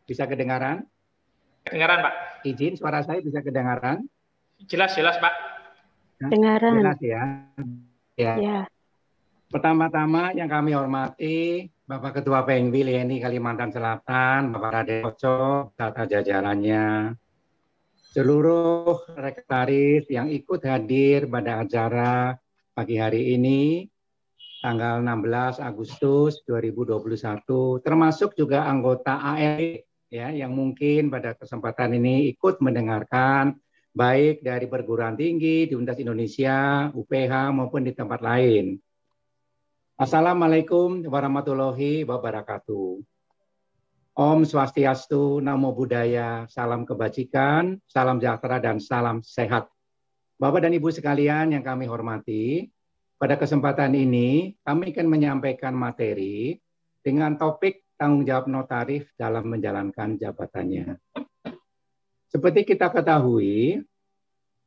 Bisa kedengaran? Kedengaran, Pak. Izin, suara saya bisa kedengaran? Jelas, Pak. Dengaran. Jelas ya. Ya. Pertama-tama yang kami hormati Bapak Ketua PNWI LIENI Kalimantan Selatan, Bapak Raden Koco, serta jajarannya, seluruh sekretaris yang ikut hadir pada acara pagi hari ini, tanggal 16 Agustus 2021, termasuk juga anggota ALE ya, yang mungkin pada kesempatan ini ikut mendengarkan, baik dari perguruan tinggi di Universitas Indonesia, UPH, maupun di tempat lain. Assalamualaikum warahmatullahi wabarakatuh. Om Swastiastu, Namo Buddhaya, salam kebajikan, salam sejahtera, dan salam sehat. Bapak dan Ibu sekalian yang kami hormati, pada kesempatan ini kami akan menyampaikan materi dengan topik tanggung jawab notaris dalam menjalankan jabatannya. Seperti kita ketahui,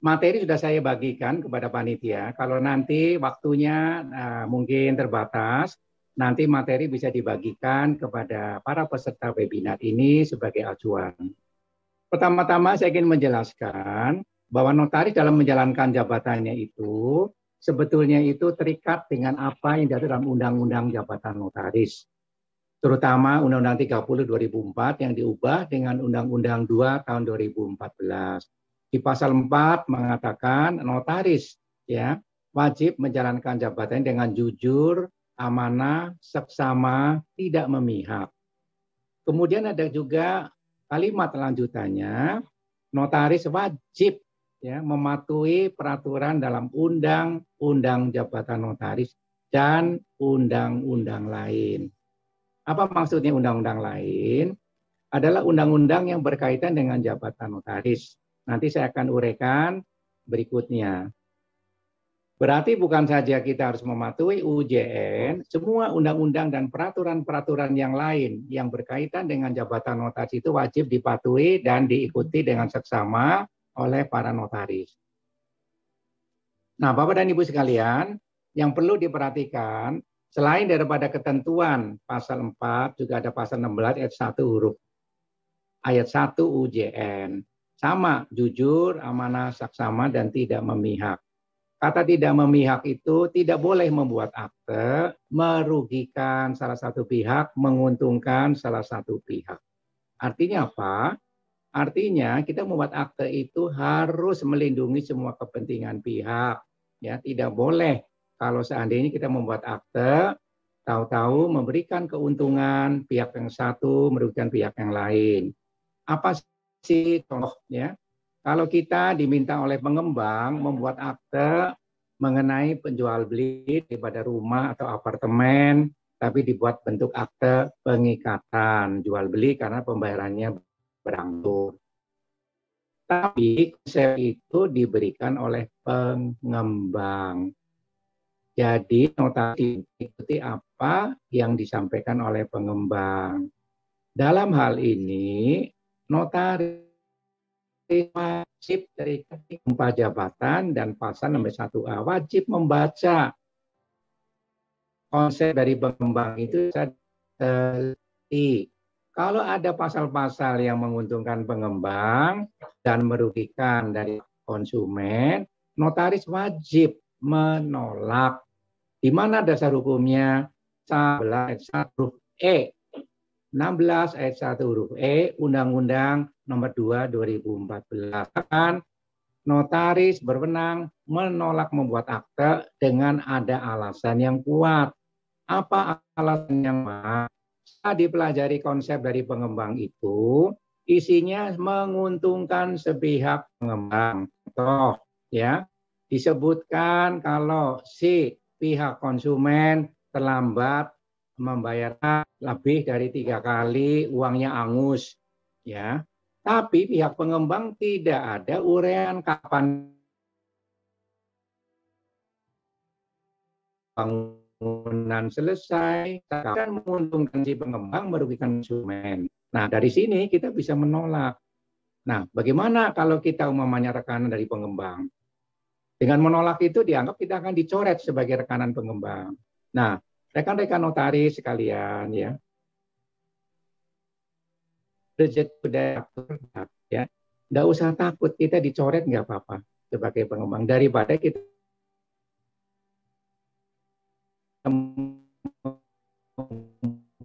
materi sudah saya bagikan kepada panitia. Kalau nanti waktunya mungkin terbatas, nanti materi bisa dibagikan kepada para peserta webinar ini sebagai acuan. Pertama-tama saya ingin menjelaskan bahwa notaris dalam menjalankan jabatannya itu sebetulnya itu terikat dengan apa yang diatur dalam Undang-Undang Jabatan Notaris. Terutama Undang-Undang 30 2004 yang diubah dengan Undang-Undang 2 tahun 2014. Di pasal 4 mengatakan notaris ya wajib menjalankan jabatan dengan jujur, amanah, seksama, tidak memihak. Kemudian ada juga kalimat lanjutannya, notaris wajib ya mematuhi peraturan dalam Undang-Undang Jabatan Notaris dan undang-undang lain. Apa maksudnya undang-undang lain? Adalah undang-undang yang berkaitan dengan jabatan notaris. Nanti saya akan uraikan berikutnya. Berarti bukan saja kita harus mematuhi UJN, semua undang-undang dan peraturan-peraturan yang lain yang berkaitan dengan jabatan notaris itu wajib dipatuhi dan diikuti dengan seksama oleh para notaris. Nah, Bapak dan Ibu sekalian, yang perlu diperhatikan, selain daripada ketentuan pasal 4, juga ada pasal 16 ayat 1 huruf ayat 1 UJN. Sama, jujur, amanah, saksama, dan tidak memihak. Kata tidak memihak itu tidak boleh membuat akte merugikan salah satu pihak, menguntungkan salah satu pihak. Artinya apa? Artinya kita membuat akte itu harus melindungi semua kepentingan pihak. Ya, tidak boleh kalau seandainya kita membuat akte, tahu-tahu memberikan keuntungan pihak yang satu, merugikan pihak yang lain. Apa sih contohnya? Kalau kita diminta oleh pengembang membuat akte mengenai penjual beli daripada rumah atau apartemen, tapi dibuat bentuk akte pengikatan jual beli karena pembayarannya berangsur. Tapi konsep itu diberikan oleh pengembang. Jadi notaris ikuti apa yang disampaikan oleh pengembang. Dalam hal ini, notaris wajib terikat sumpah jabatan dan pasal nomor 1A wajib membaca konsep dari pengembang itu teliti. Kalau ada pasal-pasal yang menguntungkan pengembang dan merugikan dari konsumen, notaris wajib menolak. Di mana dasar hukumnya? 11 ayat 1 huruf E. 16 ayat 1 huruf E Undang-Undang nomor 2 2014. Kan notaris berwenang menolak membuat akte dengan ada alasan yang kuat. Apa alasan yang kuat? Setelah dipelajari konsep dari pengembang itu, isinya menguntungkan sepihak pengembang. Contoh ya, disebutkan kalau si pihak konsumen terlambat membayar lebih dari 3 kali, uangnya angus, ya. Tapi pihak pengembang tidak ada uraian kapan bangunan selesai, akan menguntungkan si pengembang, merugikan konsumen. Nah, dari sini kita bisa menolak. Nah, bagaimana kalau kita umpamanya rekanan dari pengembang? Dengan menolak itu dianggap kita akan dicoret sebagai rekanan pengembang. Nah, rekan-rekan notaris sekalian ya. rezeki dari aktor, ya. Nggak usah takut, kita dicoret nggak apa-apa sebagai pengembang. Daripada kita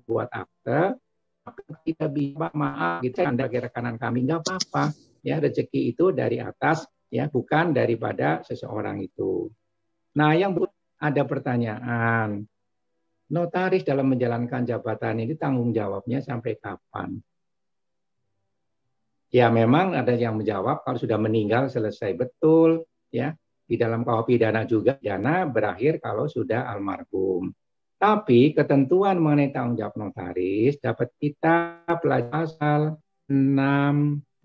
buat akte, kita bisa maaf, kita Anda rekanan kami nggak apa-apa. Ya, rezeki itu dari atas, ya, bukan daripada seseorang itu. Nah, yang ada pertanyaan, notaris dalam menjalankan jabatan ini tanggung jawabnya sampai kapan? Ya, memang ada yang menjawab kalau sudah meninggal selesai, betul, ya. Di dalam KUH pidana juga pidana berakhir kalau sudah almarhum. Tapi ketentuan mengenai tanggung jawab notaris dapat kita pelajari pasal 65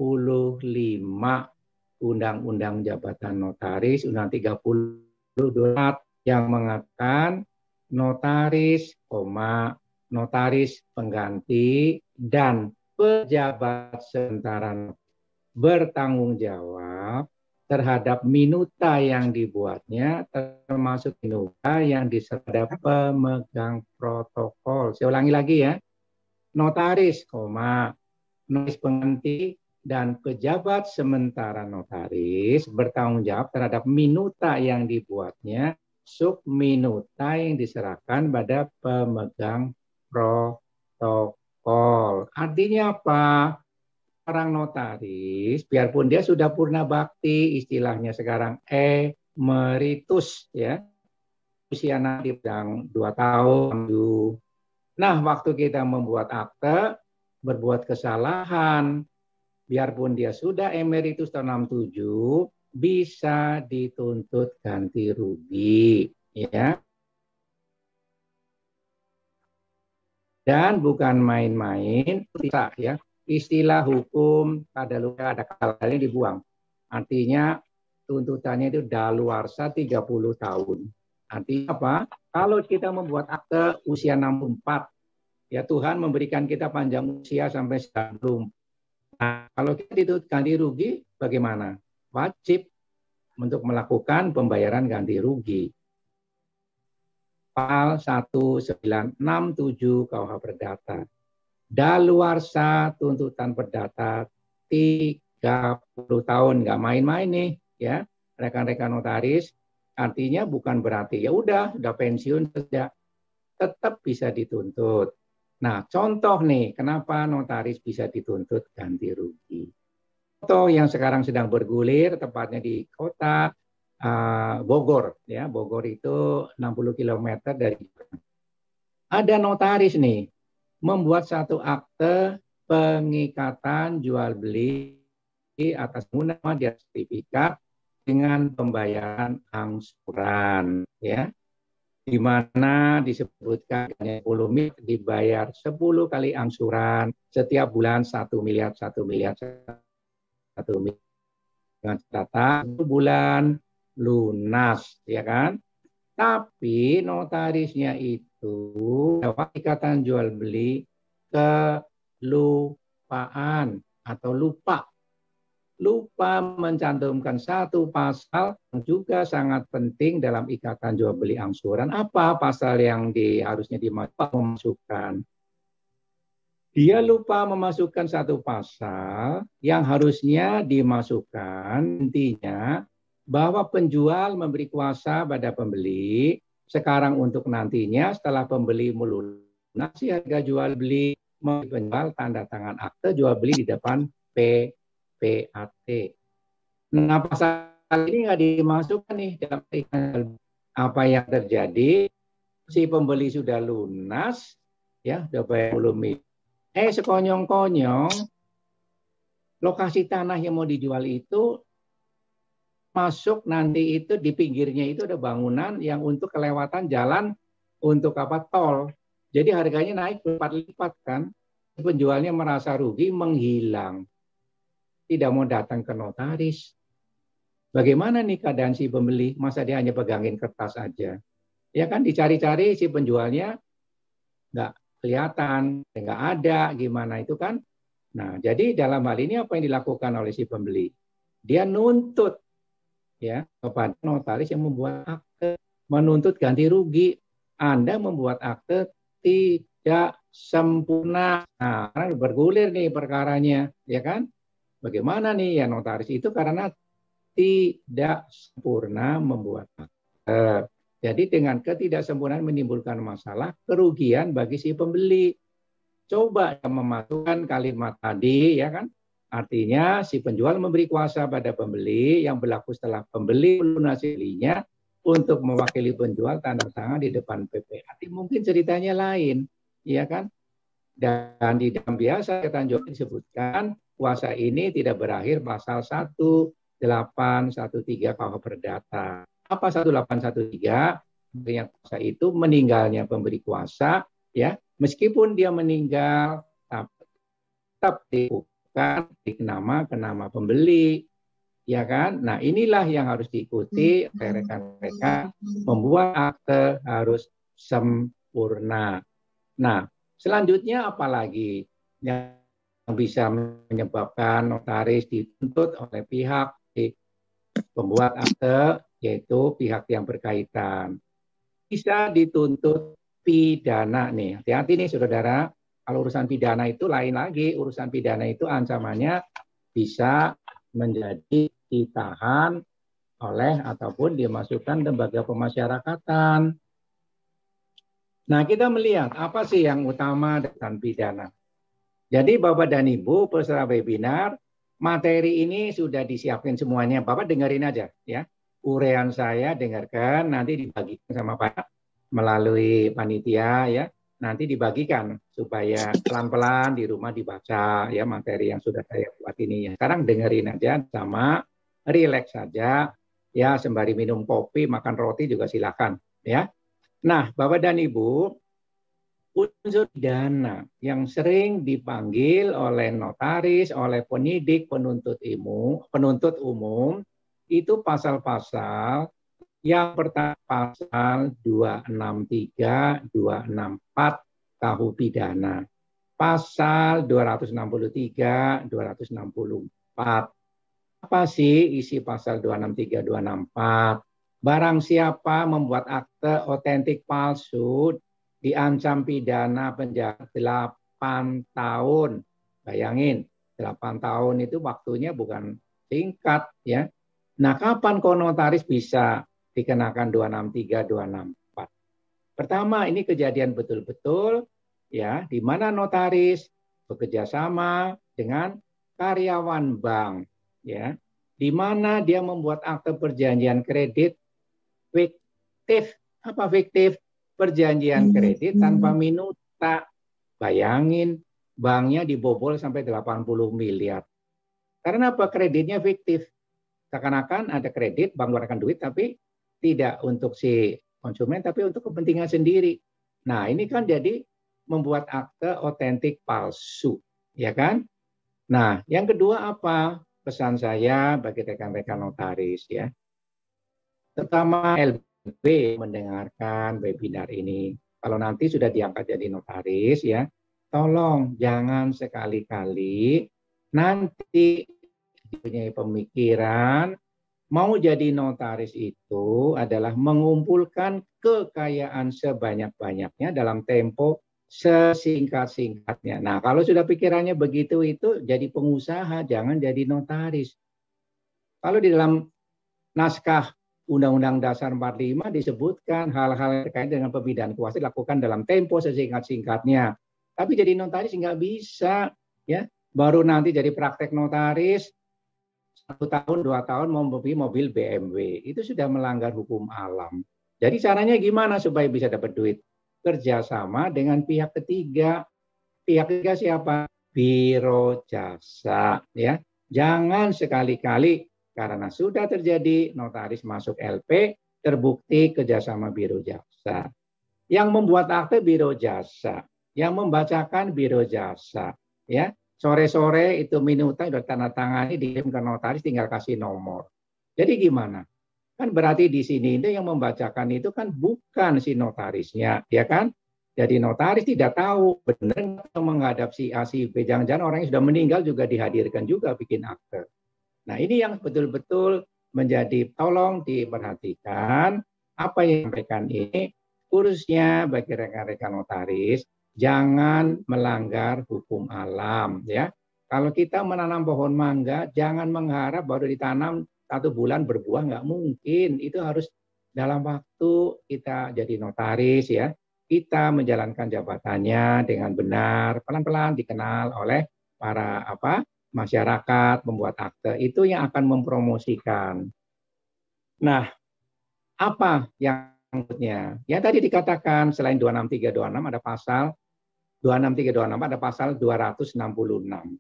Undang-Undang Jabatan Notaris, Undang 30 yang mengatakan notaris, notaris pengganti dan pejabat sementara bertanggung jawab terhadap minuta yang dibuatnya, termasuk minuta yang disertai pemegang protokol. Saya ulangi lagi ya, notaris, notaris pengganti dan pejabat sementara notaris bertanggung jawab terhadap minuta yang dibuatnya, sub minuta yang diserahkan pada pemegang protokol. Artinya apa? Orang notaris, biarpun dia sudah purna bakti, istilahnya sekarang emeritus, ya, usia nanti sedang 2 tahun. Nah, waktu kita membuat akte, berbuat kesalahan, biarpun dia sudah emeritus tahun 67, bisa dituntut ganti rugi, ya. Dan bukan main-main, ya. Istilah hukum kadaluarsa ada kalanya dibuang. Artinya tuntutannya itu daluarsa 30 tahun. Artinya apa? Kalau kita membuat akte usia 64, ya Tuhan memberikan kita panjang usia sampai 90. Nah, kalau kita dituntut ganti rugi, bagaimana? Wajib untuk melakukan pembayaran ganti rugi. Pasal 1967 KUH Perdata. Daluarsa tuntutan perdata 30 tahun, nggak main-main nih, ya rekan-rekan notaris. Artinya bukan berarti ya udah pensiun saja, tetap bisa dituntut. Nah, contoh nih, kenapa notaris bisa dituntut ganti rugi? Contoh yang sekarang sedang bergulir, tepatnya di kota Bogor, ya Bogor itu 60 km dari. Ada notaris nih, membuat satu akte pengikatan jual beli atas nama dia sertifikat dengan pembayaran angsuran, ya, di mana disebutkan 10 miliar dibayar 10 kali angsuran setiap bulan 1 miliar dengan catatan 1 bulan lunas, ya kan? Tapi notarisnya itu ikatan jual beli kelupaan atau lupa mencantumkan satu pasal yang juga sangat penting dalam ikatan jual beli angsuran. Apa pasal yang harusnya dimasukkan? Dia lupa memasukkan satu pasal yang harusnya dimasukkan, intinya bahwa penjual memberi kuasa pada pembeli sekarang untuk nantinya setelah pembeli melunasi harga jual beli, penjual tanda tangan akte jual beli di depan PAT. Nah, pasal ini nggak dimasukkan nih dalam apa yang terjadi, si pembeli sudah lunas, ya udah bayar 10 miliar. Sekonyong-konyong lokasi tanah yang mau dijual itu masuk nanti itu di pinggirnya itu ada bangunan yang untuk kelewatan jalan untuk tol. Jadi harganya naik berlipat kan. Penjualnya merasa rugi, menghilang. Tidak mau datang ke notaris. Bagaimana nih keadaan si pembeli? Masa dia hanya pegangin kertas aja? Ya kan dicari-cari si penjualnya nggak kelihatan, nggak ada, gimana itu kan? Nah, jadi dalam hal ini apa yang dilakukan oleh si pembeli? Dia nuntut, ya, kepada notaris yang membuat akte, menuntut ganti rugi. Anda membuat akte tidak sempurna. Nah, karena bergulir nih perkaranya, ya kan? Bagaimana nih ya notaris itu karena tidak sempurna membuat akte. Jadi dengan ketidaksempurnaan menimbulkan masalah, kerugian bagi si pembeli. Coba memasukkan kalimat tadi, ya kan? Artinya si penjual memberi kuasa pada pembeli yang berlaku setelah pembeli melunasi belinya untuk mewakili penjual tanda tangan di depan PPA. Mungkin ceritanya lain, ya kan? Dan di dalam biasa ketentuan disebutkan kuasa ini tidak berakhir pasal 1813 KUH Perdata. Apa 1813? Artinya kuasa itu meninggalnya pemberi kuasa, ya, meskipun dia meninggal tetap dibuka di nama pembeli, ya kan? Nah, inilah yang harus diikuti oleh rekan-rekan, membuat akte harus sempurna. Nah, selanjutnya apalagi yang bisa menyebabkan notaris dituntut oleh pihak pembuat akte, yaitu pihak yang berkaitan. Bisa dituntut pidana nih. Hati-hati nih saudara, kalau urusan pidana itu lain lagi. Urusan pidana itu ancamannya bisa menjadi ditahan oleh ataupun dimasukkan lembaga pemasyarakatan. Nah, kita melihat apa sih yang utama dengan pidana. Jadi Bapak dan Ibu peserta webinar, materi ini sudah disiapkan semuanya. Bapak dengerin aja ya. Urean saya dengarkan, nanti dibagikan sama Pak melalui panitia ya. Nanti dibagikan supaya pelan-pelan di rumah dibaca ya materi yang sudah saya buat ini ya. Sekarang dengerin aja sama relax saja ya, sembari minum kopi, makan roti juga silakan ya. Nah, Bapak dan Ibu, unsur pidana yang sering dipanggil oleh notaris, oleh penyidik, penuntut umum, itu pasal-pasal yang pertama pasal 263, 264 KUH pidana. Pasal 263, 264. Apa sih isi pasal 263, 264? Barang siapa membuat akte otentik palsu diancam pidana penjara 8 tahun. Bayangin, 8 tahun itu waktunya bukan singkat ya. Nah, kapan notaris bisa dikenakan 263, 264? Pertama, ini kejadian betul-betul ya, di mana notaris bekerja sama dengan karyawan bank ya, di mana dia membuat akte perjanjian kredit fiktif. Apa fiktif? Perjanjian kredit tanpa minuta. Bayangin, banknya dibobol sampai 80 miliar. Karena apa? Kreditnya fiktif. Seakan-akan ada kredit, bank mengeluarkan duit, tapi tidak untuk si konsumen, tapi untuk kepentingan sendiri. Nah, ini kan jadi membuat akte otentik palsu. Ya kan? Nah, yang kedua apa? Pesan saya bagi rekan-rekan notaris ya. Terutama LB mendengarkan webinar ini. Kalau nanti sudah diangkat jadi notaris ya, tolong jangan sekali-kali nanti punya pemikiran mau jadi notaris itu adalah mengumpulkan kekayaan sebanyak-banyaknya dalam tempo sesingkat-singkatnya. Nah, kalau sudah pikirannya begitu itu jadi pengusaha, jangan jadi notaris. Kalau di dalam naskah Undang-Undang Dasar 45 disebutkan hal-hal terkait dengan pembinaan kuasa dilakukan dalam tempo sesingkat-singkatnya. Tapi jadi notaris nggak bisa, ya. Baru nanti jadi praktek notaris 1 tahun, 2 tahun mau beli mobil BMW. Itu sudah melanggar hukum alam. Jadi caranya gimana supaya bisa dapat duit? Kerjasama dengan pihak ketiga. Pihak ketiga siapa? Biro jasa. Ya. Jangan sekali-kali karena sudah terjadi notaris masuk LP, terbukti kerjasama biro jasa. Yang membuat akte biro jasa, yang membacakan biro jasa. Ya, sore-sore itu minuta sudah tanda tangani dikirim ke notaris, tinggal kasih nomor. Jadi gimana? Kan berarti di sini itu yang membacakan itu kan bukan si notarisnya, ya kan? Jadi notaris tidak tahu benar menghadap si A, si B. Jangan-jangan orang yang sudah meninggal juga dihadirkan juga bikin akte. Nah, ini yang betul-betul menjadi tolong diperhatikan apa yang disampaikan ini khususnya bagi rekan-rekan notaris. Jangan melanggar hukum alam, ya. Kalau kita menanam pohon mangga, jangan mengharap baru ditanam 1 bulan berbuah, nggak mungkin. Itu harus dalam waktu kita jadi notaris, ya. Kita menjalankan jabatannya dengan benar, pelan-pelan dikenal oleh para masyarakat, pembuat akte. Itu yang akan mempromosikan. Nah, apa yang berikutnya? Ya tadi dikatakan selain 26326 ada pasal 26326 ada pasal 266.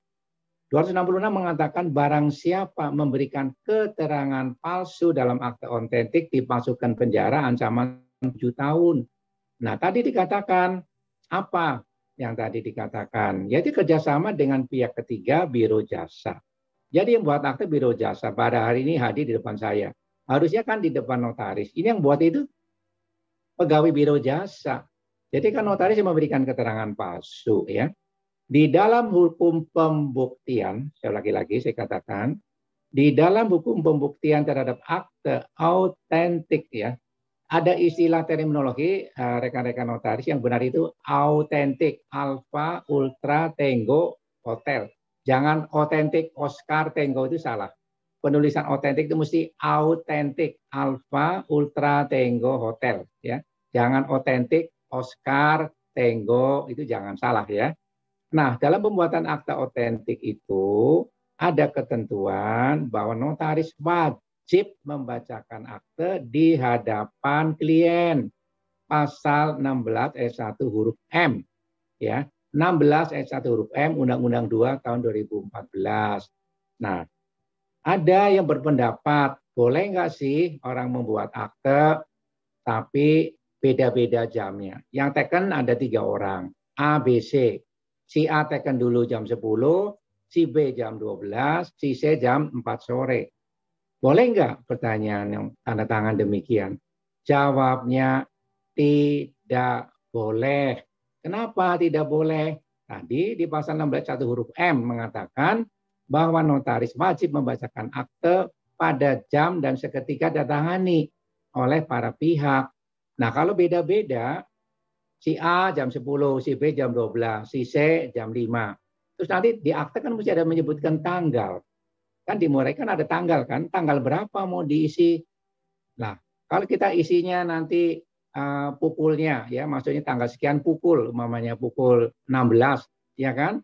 266 mengatakan barang siapa memberikan keterangan palsu dalam akte otentik dimasukkan penjara ancaman 7 tahun. Nah, tadi dikatakan apa yang tadi dikatakan? Yaitu kerjasama dengan pihak ketiga biro jasa. Jadi yang buat akte biro jasa pada hari ini hadir di depan saya. Harusnya kan di depan notaris. Ini yang buat itu pegawai biro jasa. Jadi kan notaris yang memberikan keterangan palsu, ya. Di dalam hukum pembuktian, saya lagi-lagi saya katakan, di dalam hukum pembuktian terhadap akte autentik, ya, ada istilah terminologi rekan-rekan notaris yang benar itu autentik, Alpha, Ultra, Tango, Hotel. Jangan otentik, Oscar, Tango itu salah. Penulisan autentik itu mesti autentik, Alpha, Ultra, Tango, Hotel. Ya, jangan otentik, Oscar, Tango, itu jangan salah, ya. Nah, dalam pembuatan akta otentik itu ada ketentuan bahwa notaris wajib membacakan akte di hadapan klien. Pasal 16 ayat 1 huruf M. Ya, 16 ayat 1 huruf M Undang-Undang 2 tahun 2014. Nah, ada yang berpendapat, boleh nggak sih orang membuat akte tapi beda-beda jamnya. Yang teken ada 3 orang, A, B, C. Si A teken dulu jam 10, si B jam 12, si C jam 4 sore. Boleh nggak pertanyaan yang tanda tangan demikian? Jawabnya tidak boleh. Kenapa tidak boleh? Tadi di pasal 16 1 huruf M mengatakan bahwa notaris wajib membacakan akte pada jam dan seketika ditangani oleh para pihak. Nah, kalau beda-beda, si A jam 10, si B jam 12, si C jam 5. Terus nanti di akte kan mesti ada menyebutkan tanggal. Kan dimulai kan ada tanggal kan, tanggal berapa mau diisi. Nah, kalau kita isinya nanti pukulnya, ya maksudnya tanggal sekian pukul, umpamanya pukul 16, ya kan.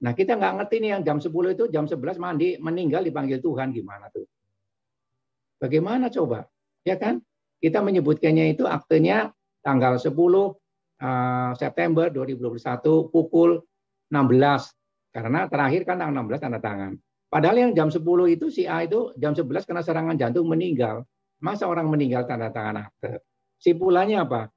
Nah, kita nggak ngerti nih yang jam 10 itu jam 11 mandi, meninggal dipanggil Tuhan, gimana tuh? Bagaimana coba? Ya kan? Kita menyebutkannya itu aktenya tanggal 10 September 2021 pukul 16. Karena terakhir kan tanggal 16 tanda tangan. Padahal yang jam 10 itu si A itu jam 11 kena serangan jantung meninggal. Masa orang meninggal tanda tangan akte? Simpulannya apa?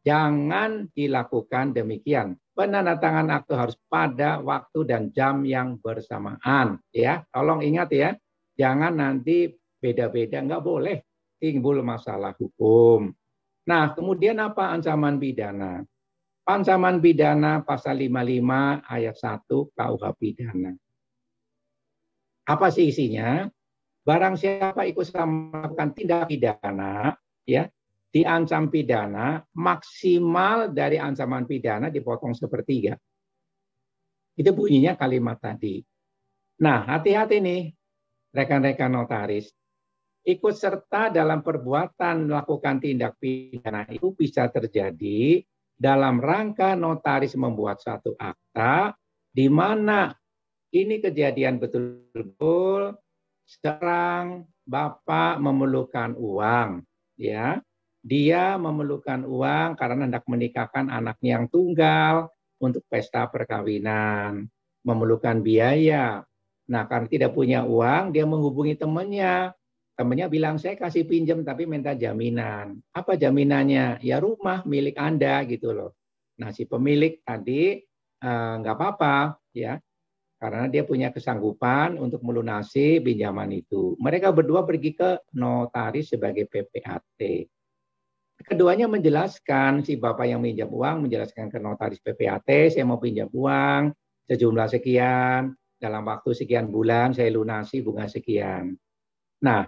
Jangan dilakukan demikian. Penandatangan akte harus pada waktu dan jam yang bersamaan. Ya, tolong ingat ya. Jangan nanti beda-beda, nggak boleh timbul masalah hukum. Nah, kemudian apa ancaman pidana? Ancaman pidana pasal 55 ayat 1 KUH pidana. Apa sih isinya? Barang siapa ikut melakukan tindak pidana, ya, diancam pidana maksimal dari ancaman pidana dipotong sepertiga. Itu bunyinya kalimat tadi. Nah, hati-hati nih, rekan-rekan notaris. Ikut serta dalam perbuatan melakukan tindak pidana itu bisa terjadi dalam rangka notaris membuat satu akta di mana ini kejadian betul-betul seorang bapak memerlukan uang, ya. Dia memerlukan uang karena hendak menikahkan anaknya yang tunggal untuk pesta perkawinan, memerlukan biaya. Nah, karena tidak punya uang, dia menghubungi temannya. Temannya bilang, saya kasih pinjam tapi minta jaminan. Apa jaminannya? Ya rumah milik Anda gitu loh. Nah, si pemilik tadi nggak apa-apa, ya. Karena dia punya kesanggupan untuk melunasi pinjaman itu. Mereka berdua pergi ke notaris sebagai PPAT. Keduanya menjelaskan, si bapak yang minjam uang menjelaskan ke notaris PPAT, saya mau pinjam uang sejumlah sekian, dalam waktu sekian bulan saya lunasi bunga sekian. Nah,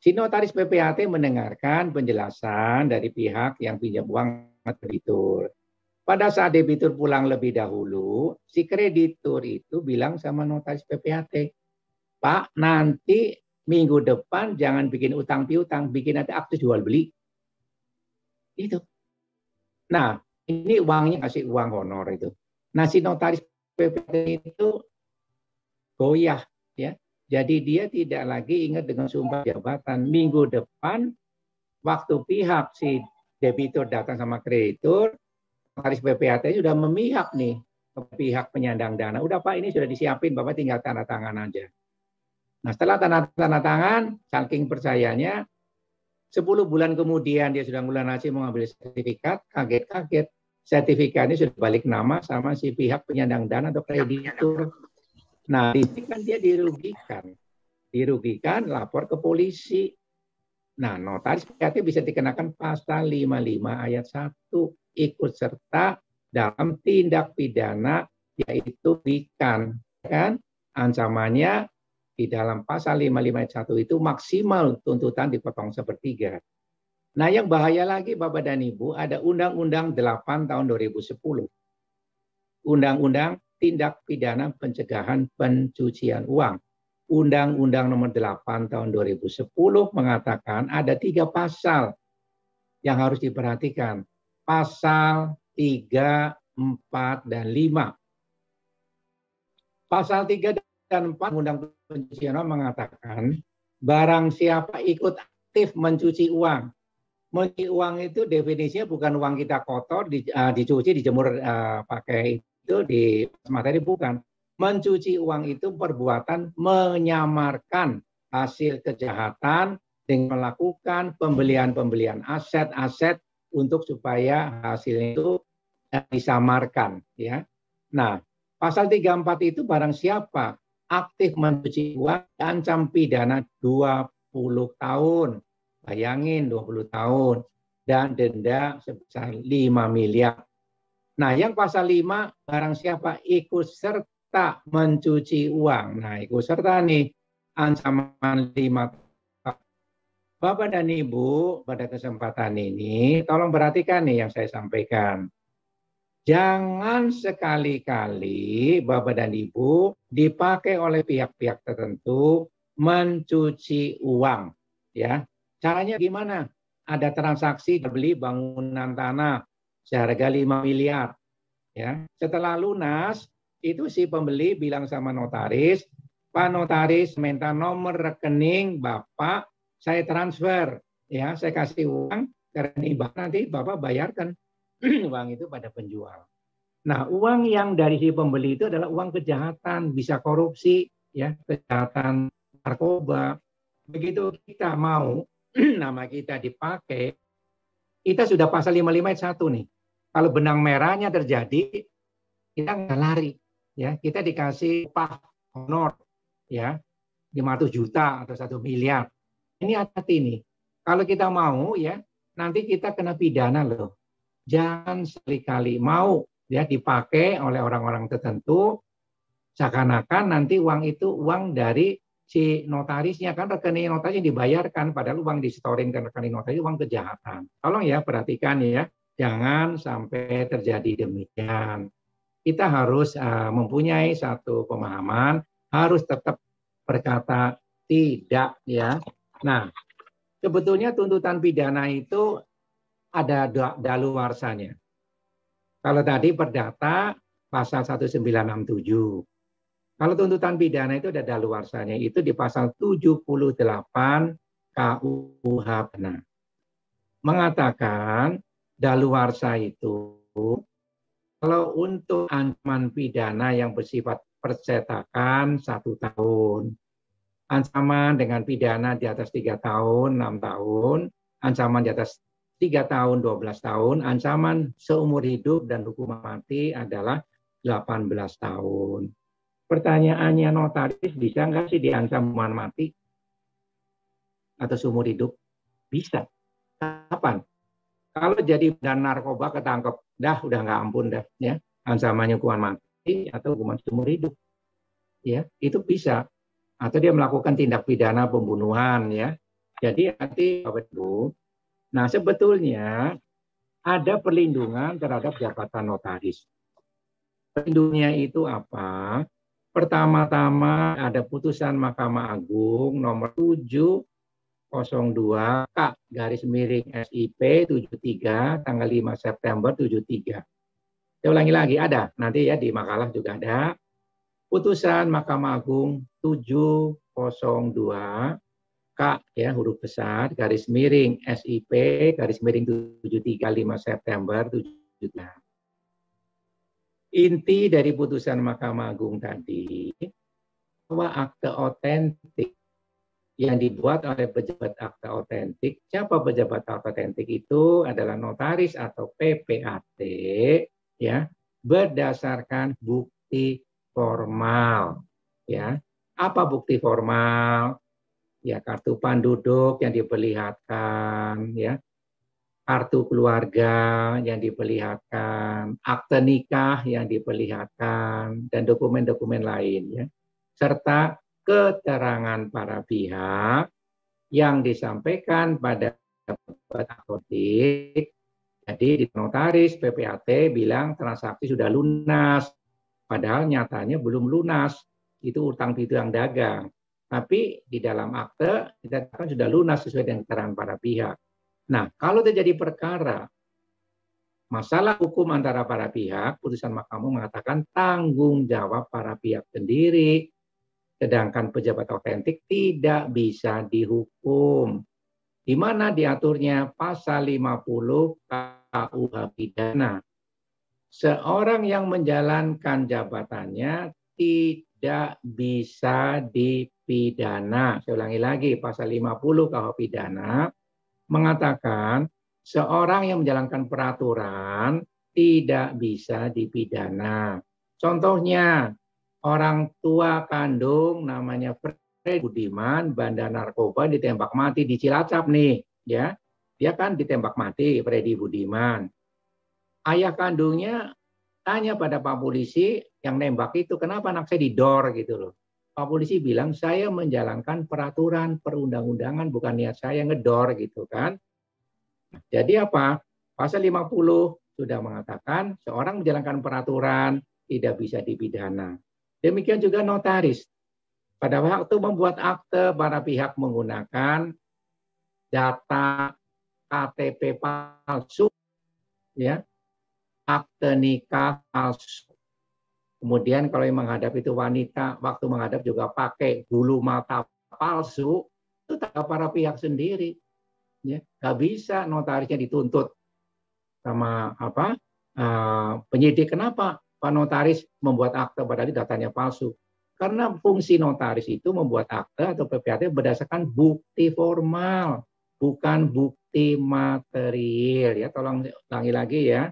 si notaris PPAT mendengarkan penjelasan dari pihak yang pinjam uang kreditur. Pada saat debitur pulang lebih dahulu, si kreditur itu bilang sama notaris PPAT, Pak, nanti minggu depan jangan bikin utang piutang, bikin nanti akte jual beli. Itu. Nah, ini uangnya kasih uang honor itu. Nah, si notaris PPAT itu goyah, ya. Jadi dia tidak lagi ingat dengan sumpah jabatan. Minggu depan, waktu pihak si debitur datang sama kreditur, notaris PPAT sudah memihak nih ke pihak penyandang dana. Udah Pak, ini sudah disiapin, Bapak tinggal tanda tangan aja. Nah, setelah tanda tangan, saking percayanya, 10 bulan kemudian dia sudah nasi mau ngambil sertifikat, kaget-kaget. Sertifikatnya sudah balik nama sama si pihak penyandang dana atau kreditur. Nah, di sini kan dia dirugikan. Dirugikan, lapor ke polisi. Nah, notaris PPAT bisa dikenakan pasal 55 ayat 1, ikut serta dalam tindak pidana yaitu rugikan. Kan? Ancamannya di dalam pasal 55 ayat 1 itu maksimal tuntutan dipotong sepertiga. Nah, yang bahaya lagi Bapak dan Ibu, ada Undang-Undang 8 tahun 2010. Undang-Undang Tindak Pidana Pencegahan Pencucian Uang. Undang-Undang nomor 8 tahun 2010 mengatakan ada 3 pasal yang harus diperhatikan. Pasal 3, 4, dan 5. Pasal 3 dan 4 Undang Pencucian Uang mengatakan barang siapa ikut aktif mencuci uang. Mencuci uang itu definisinya bukan uang kita kotor, dicuci, dijemur pakai itu di materi, bukan. Mencuci uang itu perbuatan menyamarkan hasil kejahatan dengan melakukan pembelian aset-aset untuk supaya hasilnya itu disamarkan, ya. Nah, pasal 34 itu barang siapa aktif mencuci uang ancam pidana 20 tahun. Bayangin 20 tahun dan denda sebesar 5 miliar. Nah, yang pasal 5 barang siapa ikut serta mencuci uang. Nah, ikut serta nih ancaman 5 tahun. Bapak dan Ibu, pada kesempatan ini tolong perhatikan nih yang saya sampaikan. Jangan sekali-kali Bapak dan Ibu dipakai oleh pihak-pihak tertentu mencuci uang, ya. Caranya gimana? Ada transaksi beli bangunan tanah seharga 5 miliar. Ya. Setelah lunas, itu si pembeli bilang sama notaris, Pak Notaris minta nomor rekening Bapak, saya transfer. Ya, saya kasih uang ke rekening Bapak, nanti Bapak bayarkan uang itu pada penjual. Nah, uang yang dari si pembeli itu adalah uang kejahatan, bisa korupsi, ya, kejahatan narkoba. Begitu kita mau nama kita dipakai, kita sudah pasal 55 ayat 1 nih. Kalau benang merahnya terjadi, kita nggak lari, ya. Kita dikasih upah honor, ya, 500 juta atau 1 miliar. Ini hati nih. Kalau kita mau, ya, nanti kita kena pidana loh. Jangan sekali-kali mau, ya, dipakai oleh orang-orang tertentu, seakan-akan nanti uang itu uang dari si notarisnya, kan rekening notaris dibayarkan, padahal uang disetorin ke rekening notaris, uang kejahatan. Tolong ya perhatikan ya, jangan sampai terjadi demikian. Kita harus mempunyai satu pemahaman, harus tetap berkata tidak, ya. Nah, sebetulnya tuntutan pidana itu ada daluarsanya. Kalau tadi perdata pasal 1967. Kalau tuntutan pidana itu ada daluarsanya, itu di pasal 78 KUH Pidana. Mengatakan daluarsa itu kalau untuk ancaman pidana yang bersifat percetakan 1 tahun, ancaman dengan pidana di atas 3 tahun, 6 tahun, ancaman di atas 3 tahun, 12 tahun, ancaman seumur hidup dan hukuman mati adalah 18 tahun. Pertanyaannya, notaris bisa nggak sih diancam hukuman mati atau seumur hidup? Bisa. Kapan? Kalau jadi dan narkoba ketangkep, udah nggak ampun dah, ya. Ancamannya hukuman mati atau hukuman seumur hidup, ya, itu bisa. Atau dia melakukan tindak pidana pembunuhan, ya. Jadi nanti Bapak Ibu, nah sebetulnya ada perlindungan terhadap jabatan notaris. Perlindungannya itu apa? Pertama-tama ada putusan Mahkamah Agung nomor 702 K/SIP 73 tanggal 5 September 73. Saya ulangi lagi, ada. Nanti ya di makalah juga ada. Putusan Mahkamah Agung 702 K ya huruf besar /SIP /73 5 September 73. Inti dari putusan Mahkamah Agung tadi bahwa akte otentik yang dibuat oleh pejabat akte otentik, siapa pejabat akte otentik itu adalah notaris atau PPAT ya, berdasarkan bukti formal ya. Apa bukti formal? Ya, kartu penduduk yang diperlihatkan ya, kartu keluarga yang diperlihatkan, akte nikah yang diperlihatkan, dan dokumen-dokumen lain ya, serta keterangan para pihak yang disampaikan pada apotek. Jadi di notaris PPAT bilang transaksi sudah lunas, padahal nyatanya belum lunas, itu utang piutang dagang. Tapi di dalam akte kita katakan sudah lunas sesuai dengan keterangan para pihak. Nah, kalau terjadi perkara masalah hukum antara para pihak, putusan mahkamah mengatakan tanggung jawab para pihak sendiri. Sedangkan pejabat otentik tidak bisa dihukum. Di mana diaturnya pasal 50 KUH pidana. Seorang yang menjalankan jabatannya tidak bisa dipidana. Saya ulangi lagi, pasal 50 KUH pidana mengatakan seorang yang menjalankan peraturan tidak bisa dipidana. Contohnya, orang tua kandung namanya Fred Budiman, bandar narkoba, ditembak mati di Cilacap nih, ya. Dia kan ditembak mati, Freddy Budiman. Ayah kandungnya tanya pada Pak Polisi yang nembak itu, kenapa anak saya didor gitu loh. Pak Polisi bilang, saya menjalankan peraturan perundang-undangan, bukan niat saya ngedor gitu kan. Jadi apa? Pasal 50 sudah mengatakan seorang menjalankan peraturan tidak bisa dipidana. Demikian juga notaris. Pada waktu membuat akte, para pihak menggunakan data KTP palsu, ya, akte nikah palsu. Kemudian kalau yang menghadap itu wanita, waktu menghadap juga pakai bulu mata palsu, itu tak para pihak sendiri. Ya, nggak bisa notarisnya dituntut sama penyidik. Kenapa Pak Notaris membuat akte padahal datanya palsu? Karena fungsi notaris itu membuat akte atau PPAT berdasarkan bukti formal, bukan bukti material. Ya, tolong ulangi lagi ya.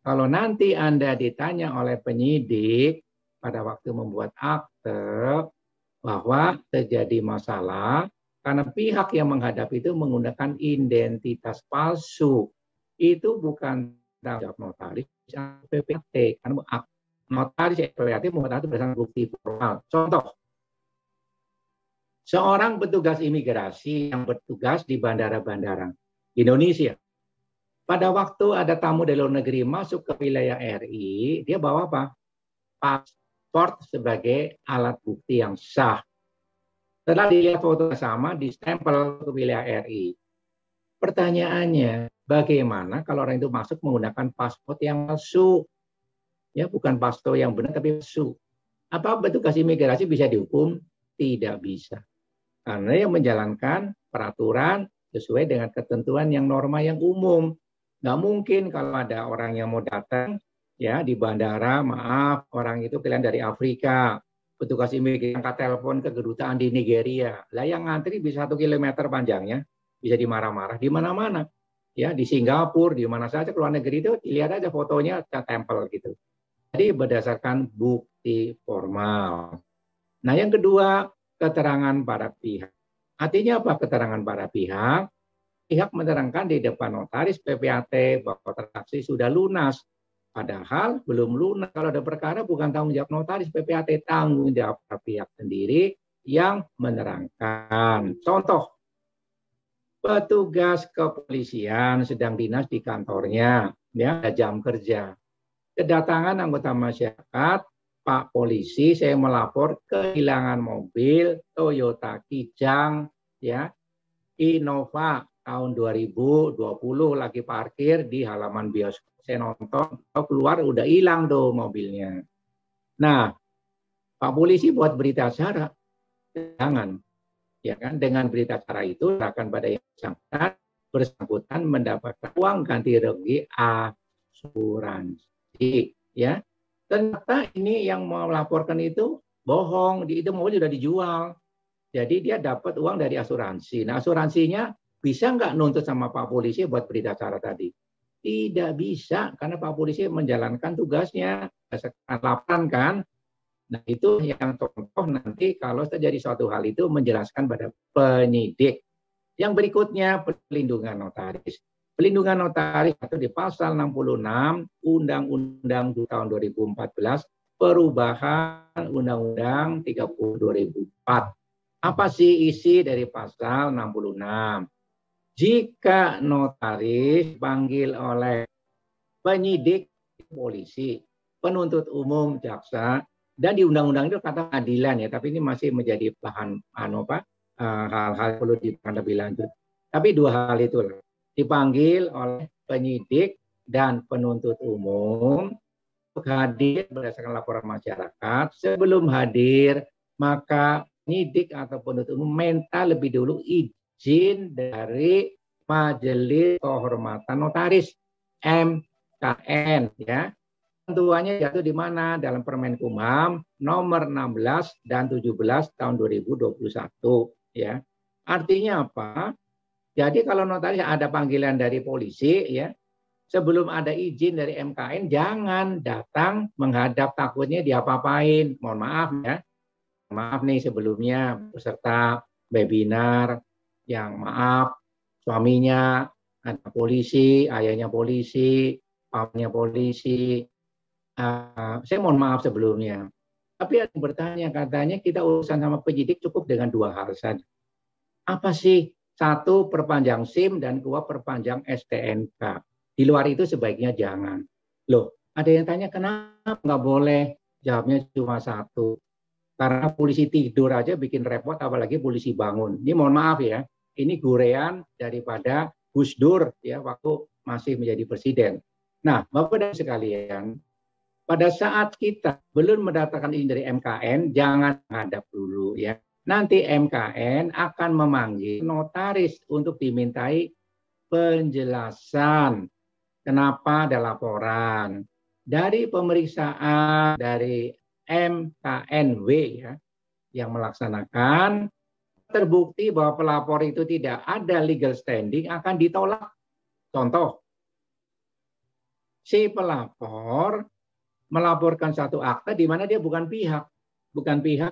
Kalau nanti Anda ditanya oleh penyidik pada waktu membuat akte bahwa terjadi masalah karena pihak yang menghadap itu menggunakan identitas palsu, itu bukan tanggung jawab notaris PPAT. Karena notaris PPAT membuat akte berdasarkan bukti formal. Contoh, seorang petugas imigrasi yang bertugas di bandara-bandara Indonesia. Pada waktu ada tamu dari luar negeri masuk ke wilayah RI, dia bawa apa? Paspor sebagai alat bukti yang sah. Setelah dilihat foto sama, distempel ke wilayah RI. Pertanyaannya, bagaimana kalau orang itu masuk menggunakan paspor yang palsu? Ya, bukan paspor yang benar, tapi palsu. Apa petugas imigrasi bisa dihukum? Tidak bisa. Karena yang menjalankan peraturan sesuai dengan ketentuan yang norma yang umum. Nggak mungkin kalau ada orang yang mau datang ya di bandara, maaf, orang itu kalian dari Afrika, petugas imigrasi angkat telepon ke kedutaan di Nigeria. Lah yang ngantri bisa 1 kilometer panjangnya, bisa dimarah-marah di mana-mana. Ya, di Singapura, di mana saja ke luar negeri itu dilihat aja fotonya tempel gitu. Jadi berdasarkan bukti formal. Nah, yang kedua, keterangan para pihak. Artinya apa keterangan para pihak? Pihak menerangkan di depan notaris PPAT bahwa transaksi sudah lunas. Padahal belum lunas. Kalau ada perkara bukan tanggung jawab notaris PPAT, tanggung jawab pihak sendiri yang menerangkan. Contoh, petugas kepolisian sedang dinas di kantornya, ya, ada jam kerja. Kedatangan anggota masyarakat, Pak Polisi, saya melapor kehilangan mobil Toyota Kijang, ya, Innova tahun 2020 lagi parkir di halaman bioskop. Saya nonton, keluar udah hilang tuh mobilnya. Nah, Pak Polisi buat berita acara, jangan, ya kan? Dengan berita acara itu akan pada yang bersangkutan mendapatkan uang ganti rugi asuransi, ya. Ternyata ini yang mau melaporkan itu bohong, itu mobil sudah dijual. Jadi dia dapat uang dari asuransi. Nah, asuransinya bisa nggak nuntut sama Pak Polisi buat berita acara tadi? Tidak bisa, karena Pak Polisi menjalankan tugasnya, laporan kan. Nah, itu yang contoh nanti kalau terjadi suatu hal itu menjelaskan pada penyidik. Yang berikutnya, pelindungan notaris. Pelindungan notaris itu di pasal 66 Undang-Undang tahun 2014 perubahan Undang-Undang 30 2004. Apa sih isi dari pasal 66? Jika notaris dipanggil oleh penyidik, polisi, penuntut umum, jaksa, dan di undang-undang itu kata pengadilan, ya, tapi ini masih menjadi bahan hal-hal perlu dipandang lebih lanjut. Tapi dua hal itu dipanggil oleh penyidik dan penuntut umum untuk hadir berdasarkan laporan masyarakat. Sebelum hadir, maka penyidik atau penuntut umum minta lebih dulu izin dari Majelis Kehormatan Notaris MKN, ya. Ketentuannya jatuh di mana? Dalam Permenkumham nomor 16 dan 17 tahun 2021, ya. Artinya apa? Jadi kalau notaris ada panggilan dari polisi, ya, sebelum ada izin dari MKN jangan datang menghadap, takutnya diapa-apain. Mohon maaf, ya. Maaf nih sebelumnya peserta webinar yang maaf suaminya ada polisi, ayahnya polisi, pamannya polisi. Saya mohon maaf sebelumnya. Tapi ada yang bertanya, katanya kita urusan sama penyidik cukup dengan dua hal saja. Apa sih? Satu, perpanjang SIM, dan dua, perpanjang STNK. Di luar itu sebaiknya jangan. Loh, ada yang tanya kenapa nggak boleh? Jawabnya cuma satu. Karena polisi tidur aja bikin repot, apalagi polisi bangun. Ini mohon maaf ya, ini gurean daripada Gus Dur, ya, waktu masih menjadi presiden. Nah, Bapak dan sekalian, pada saat kita belum mendapatkan izin dari MKN, jangan menghadap dulu, ya. Nanti MKN akan memanggil notaris untuk dimintai penjelasan kenapa ada laporan. Dari pemeriksaan dari MKNW, ya, yang melaksanakan, terbukti bahwa pelapor itu tidak ada legal standing, akan ditolak. Contoh, si pelapor melaporkan satu akte di mana dia bukan pihak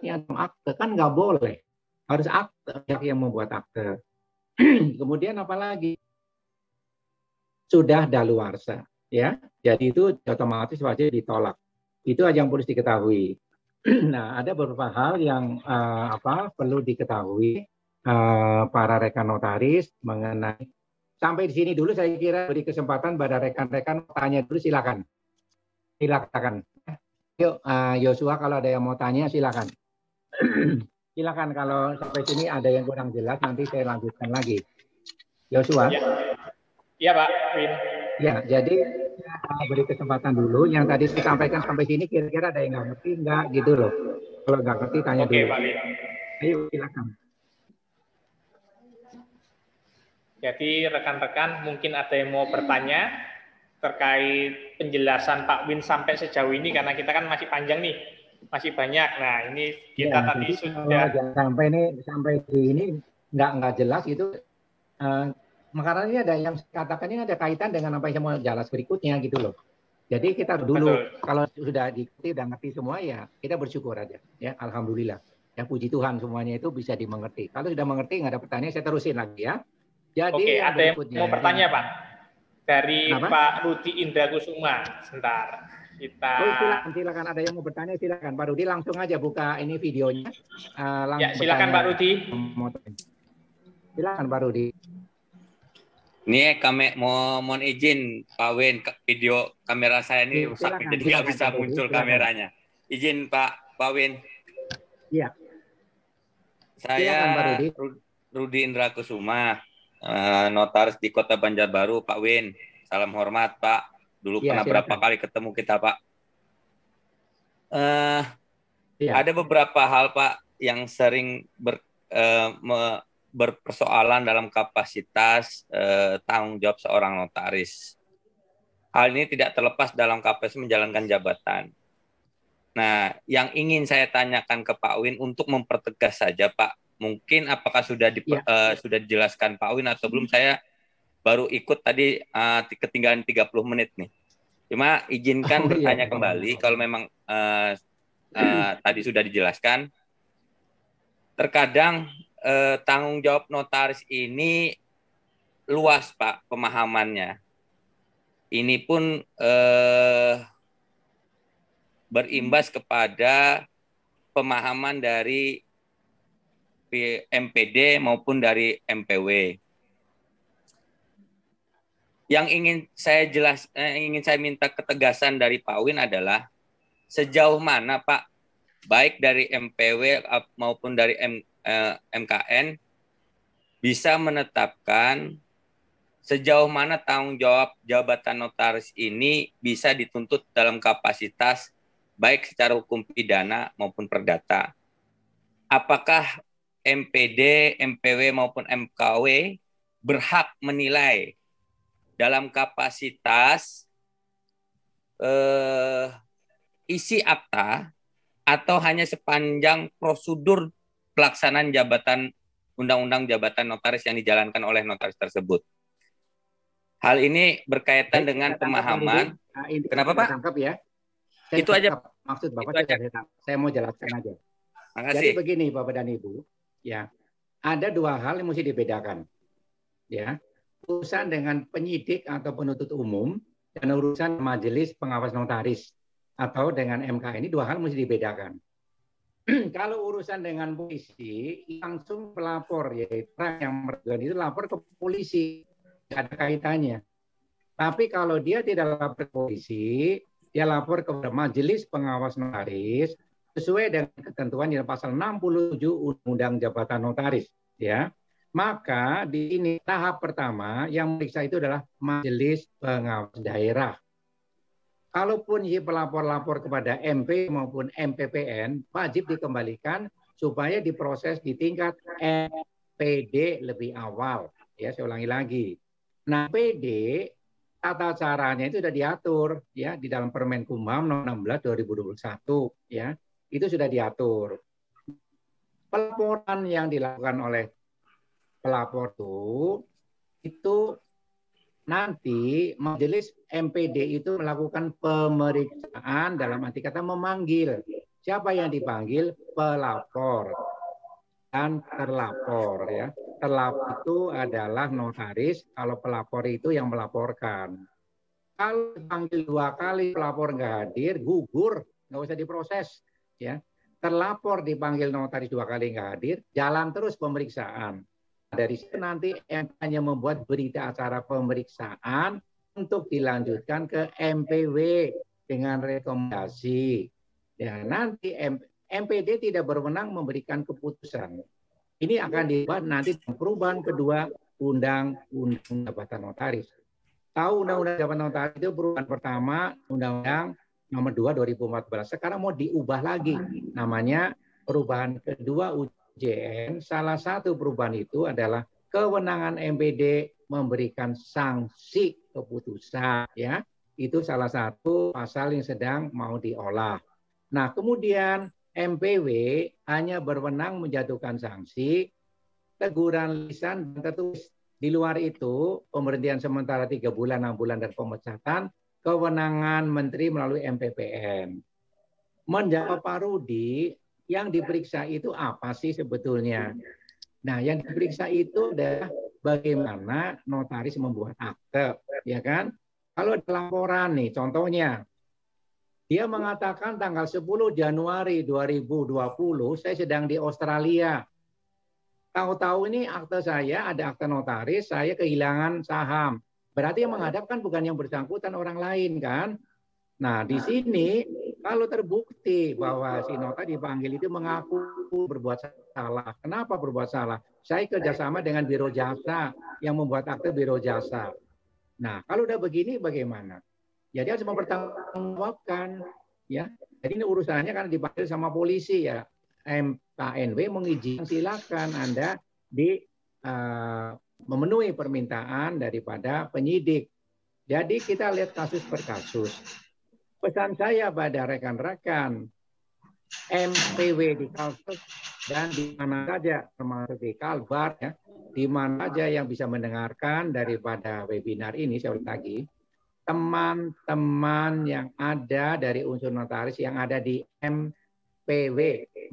yang akte, kan nggak boleh, harus akte, pihak yang membuat akte. Kemudian apalagi sudah daluarsa, ya, jadi itu otomatis wajib ditolak. Itu aja yang perlu diketahui. Nah, ada beberapa hal yang perlu diketahui para rekan notaris mengenai. Sampai di sini dulu, saya kira beri kesempatan pada rekan-rekan tanya dulu, silakan. Silakan. Yuk, Yosua, kalau ada yang mau tanya silakan. Silakan, kalau sampai sini ada yang kurang jelas nanti saya lanjutkan lagi. Yosua. Iya, Pak Win. Ya, jadi beri kesempatan dulu. Yang tadi saya sampaikan sampai sini kira-kira ada yang nggak ngerti nggak gitu loh. Kalau nggak ngerti tanya dulu. Pak Win. Ayo silakan. Jadi rekan-rekan mungkin ada yang mau bertanya terkait penjelasan Pak Win sampai sejauh ini, karena kita kan masih panjang nih, masih banyak. Nah, ini kita tadi sudah sampai ini nggak jelas itu. Makanya ini ada yang katakan ini ada kaitan dengan apa yang mau jelas berikutnya gitu loh. Jadi kita dulu kalau sudah diikuti dan ngerti semua, ya kita bersyukur aja, ya, alhamdulillah, ya, puji Tuhan semuanya itu bisa dimengerti. Kalau sudah mengerti nggak ada pertanyaan, saya terusin lagi, ya. Jadi ada yang mau bertanya, Pak, dari Pak Rudi Indra Kusuma. Sebentar, kita. Silakan ada yang mau bertanya, silakan Pak Rudi, langsung aja buka ini videonya. Ya, silakan Pak Rudi. Silakan Pak Rudi. Ini kami mohon izin Pak Win, video kamera saya ini rusak, Silakan, jadi nggak silakan, bisa Pak Rudi, muncul silakan. kameranya. Izin Pak Win. Iya. Saya Silakan, Pak Rudi. Rudi Indra Kusuma, notaris di Kota Banjarbaru, Pak Win. Salam hormat, Pak. Dulu Iya, pernah silakan. berapa kali ketemu kita, Pak. Iya. Ada beberapa hal, Pak, yang sering berpersoalan dalam kapasitas tanggung jawab seorang notaris. Hal ini tidak terlepas dalam kapasitas menjalankan jabatan. Nah, yang ingin saya tanyakan ke Pak Win untuk mempertegas saja, Pak. Mungkin apakah sudah sudah dijelaskan Pak Win atau belum? Saya baru ikut tadi, ketinggalan 30 menit nih. Cuma izinkan bertanya kembali kalau memang tadi sudah dijelaskan. Terkadang tanggung jawab notaris ini luas, Pak, pemahamannya. Ini pun berimbas kepada pemahaman dari MPD maupun dari MPW. Yang ingin saya minta ketegasan dari Pak Win adalah sejauh mana, Pak, baik dari MPW maupun dari MKN bisa menetapkan sejauh mana tanggung jawab jabatan notaris ini bisa dituntut dalam kapasitas baik secara hukum pidana maupun perdata. Apakah MPD, MPW maupun MKW berhak menilai dalam kapasitas isi akta atau hanya sepanjang prosedur pelaksanaan jabatan undang-undang jabatan notaris yang dijalankan oleh notaris tersebut. Hal ini berkaitan dengan pemahaman. Kenapa, Pak? Tangkap ya. Itu aja. Maksud Bapak saya mau jelaskan aja. Jadi begini Bapak dan Ibu, ya. Ada dua hal yang mesti dibedakan. Ya. Urusan dengan penyidik atau penuntut umum dan urusan majelis pengawas notaris atau dengan MK ini dua hal mesti dibedakan. Kalau urusan dengan polisi, langsung pelapor, yaitu orang yang merugikan itu lapor ke polisi, tidak ada kaitannya. Tapi kalau dia tidak lapor ke polisi, dia lapor kepada majelis pengawas notaris sesuai dengan ketentuan di pasal 67 Undang-Undang Jabatan Notaris. Ya, maka di ini tahap pertama yang meriksa itu adalah majelis pengawas daerah. Kalaupun si pelapor lapor kepada MP maupun MPPN, wajib dikembalikan supaya diproses di tingkat MPD lebih awal. Ya, saya ulangi lagi. Nah, PD tata caranya itu sudah diatur ya di dalam Permenkumham nomor 16 2021 ya. Itu sudah diatur. Pelaporan yang dilakukan oleh pelapor itu nanti majelis MPD itu melakukan pemeriksaan dalam arti kata memanggil. Siapa yang dipanggil? Pelapor dan terlapor ya. Terlapor itu adalah notaris, kalau pelapor itu yang melaporkan. Kalau dipanggil 2 kali pelapor nggak hadir, gugur, nggak usah diproses ya. Terlapor dipanggil notaris 2 kali nggak hadir, jalan terus pemeriksaan. Dari situ nanti MK-nya membuat berita acara pemeriksaan untuk dilanjutkan ke MPW dengan rekomendasi. Ya, nanti MPD tidak berwenang memberikan keputusan. Ini akan dibuat nanti perubahan kedua Undang-Undang Jabatan Notaris. Tahu Undang-Undang Jabatan Notaris itu perubahan pertama Undang-Undang nomor 2 2014. Sekarang mau diubah lagi. Namanya perubahan kedua UJN. Salah satu perubahan itu adalah kewenangan MPD memberikan sanksi keputusan. Ya, itu salah satu pasal yang sedang mau diolah. Nah, kemudian MPW hanya berwenang menjatuhkan sanksi, teguran lisan dan tertulis. Di luar itu, pemberhentian sementara 3 bulan, 6 bulan, dan pemecatan, kewenangan menteri melalui MPPN. Menjawab Pak Rudi, yang diperiksa itu apa sih sebetulnya? Nah, yang diperiksa itu adalah bagaimana notaris membuat akte, ya kan? Kalau ada laporan nih, contohnya, dia mengatakan tanggal 10 Januari 2020 saya sedang di Australia. Tahu-tahu ini akte saya, ada akte notaris, saya kehilangan saham. Berarti yang menghadapkan bukan yang bersangkutan, orang lain kan. Nah, di sini kalau terbukti bahwa si nota dipanggil itu mengaku berbuat salah. Kenapa berbuat salah? Saya kerjasama dengan biro jasa yang membuat akte biro jasa. Nah, kalau udah begini bagaimana? Jadi harus mempertanggungjawabkan, ya. Jadi ini urusannya kan dipanggil sama polisi ya. KNW mengizinkan, silakan Anda memenuhi permintaan daripada penyidik. Jadi kita lihat kasus per kasus. Pesan saya pada rekan-rekan MPW di Kalsel dan di mana saja, termasuk di Kalbar, ya, di mana saja yang bisa mendengarkan daripada webinar ini, saya ulang lagi, teman-teman yang ada dari unsur notaris yang ada di MPW,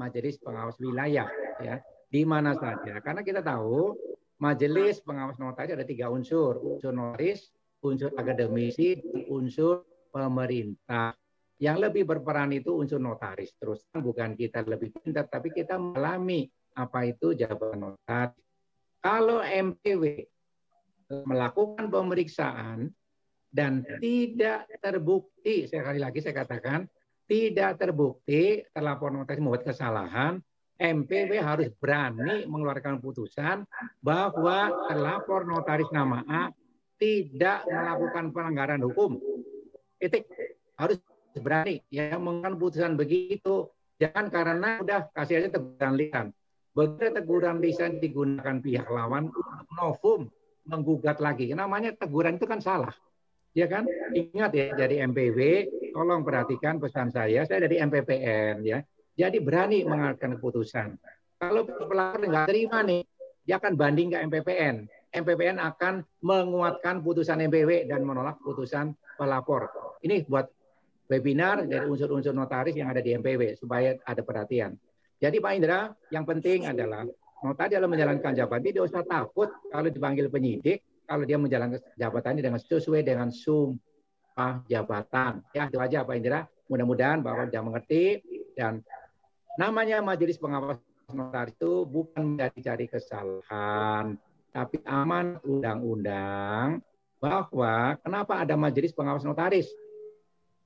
Majelis Pengawas Wilayah, ya, di mana saja. Karena kita tahu Majelis Pengawas Notaris ada 3 unsur, unsur notaris, unsur akademisi, dan unsur pemerintah. Yang lebih berperan itu unsur notaris. Terus bukan kita lebih pintar, tapi kita mengalami apa itu jabatan notaris. Kalau MPW melakukan pemeriksaan dan tidak terbukti, sekali lagi saya katakan, tidak terbukti terlapor notaris membuat kesalahan, MPW harus berani mengeluarkan putusan bahwa terlapor notaris nama A tidak melakukan pelanggaran hukum. Titik. Harus berani ya mengeluarkan putusan begitu. Jangan karena udah kasih aja teguran lisan. Begitu teguran lisan digunakan pihak lawan untuk novum menggugat lagi. Namanya teguran itu kan salah. Ya kan? Ingat ya, dari MPW, tolong perhatikan pesan saya dari MPPN ya. Jadi berani mengeluarkan putusan. Kalau pelapor nggak terima nih, dia akan banding ke MPPN. MPPN akan menguatkan putusan MPW dan menolak putusan pelapor. Ini buat webinar dari unsur-unsur notaris yang ada di MPW supaya ada perhatian. Jadi Pak Indra, yang penting adalah notaris dalam menjalankan jabatan tidak usah takut kalau dipanggil penyidik, kalau dia menjalankan jabatannya dengan sesuai dengan sumpah jabatan. Ya, itu aja Pak Indra. Mudah-mudahan Bapak sudah mengerti dan namanya Majelis Pengawas Notaris itu bukan mencari kesalahan, tapi amanat undang-undang bahwa kenapa ada Majelis Pengawas Notaris?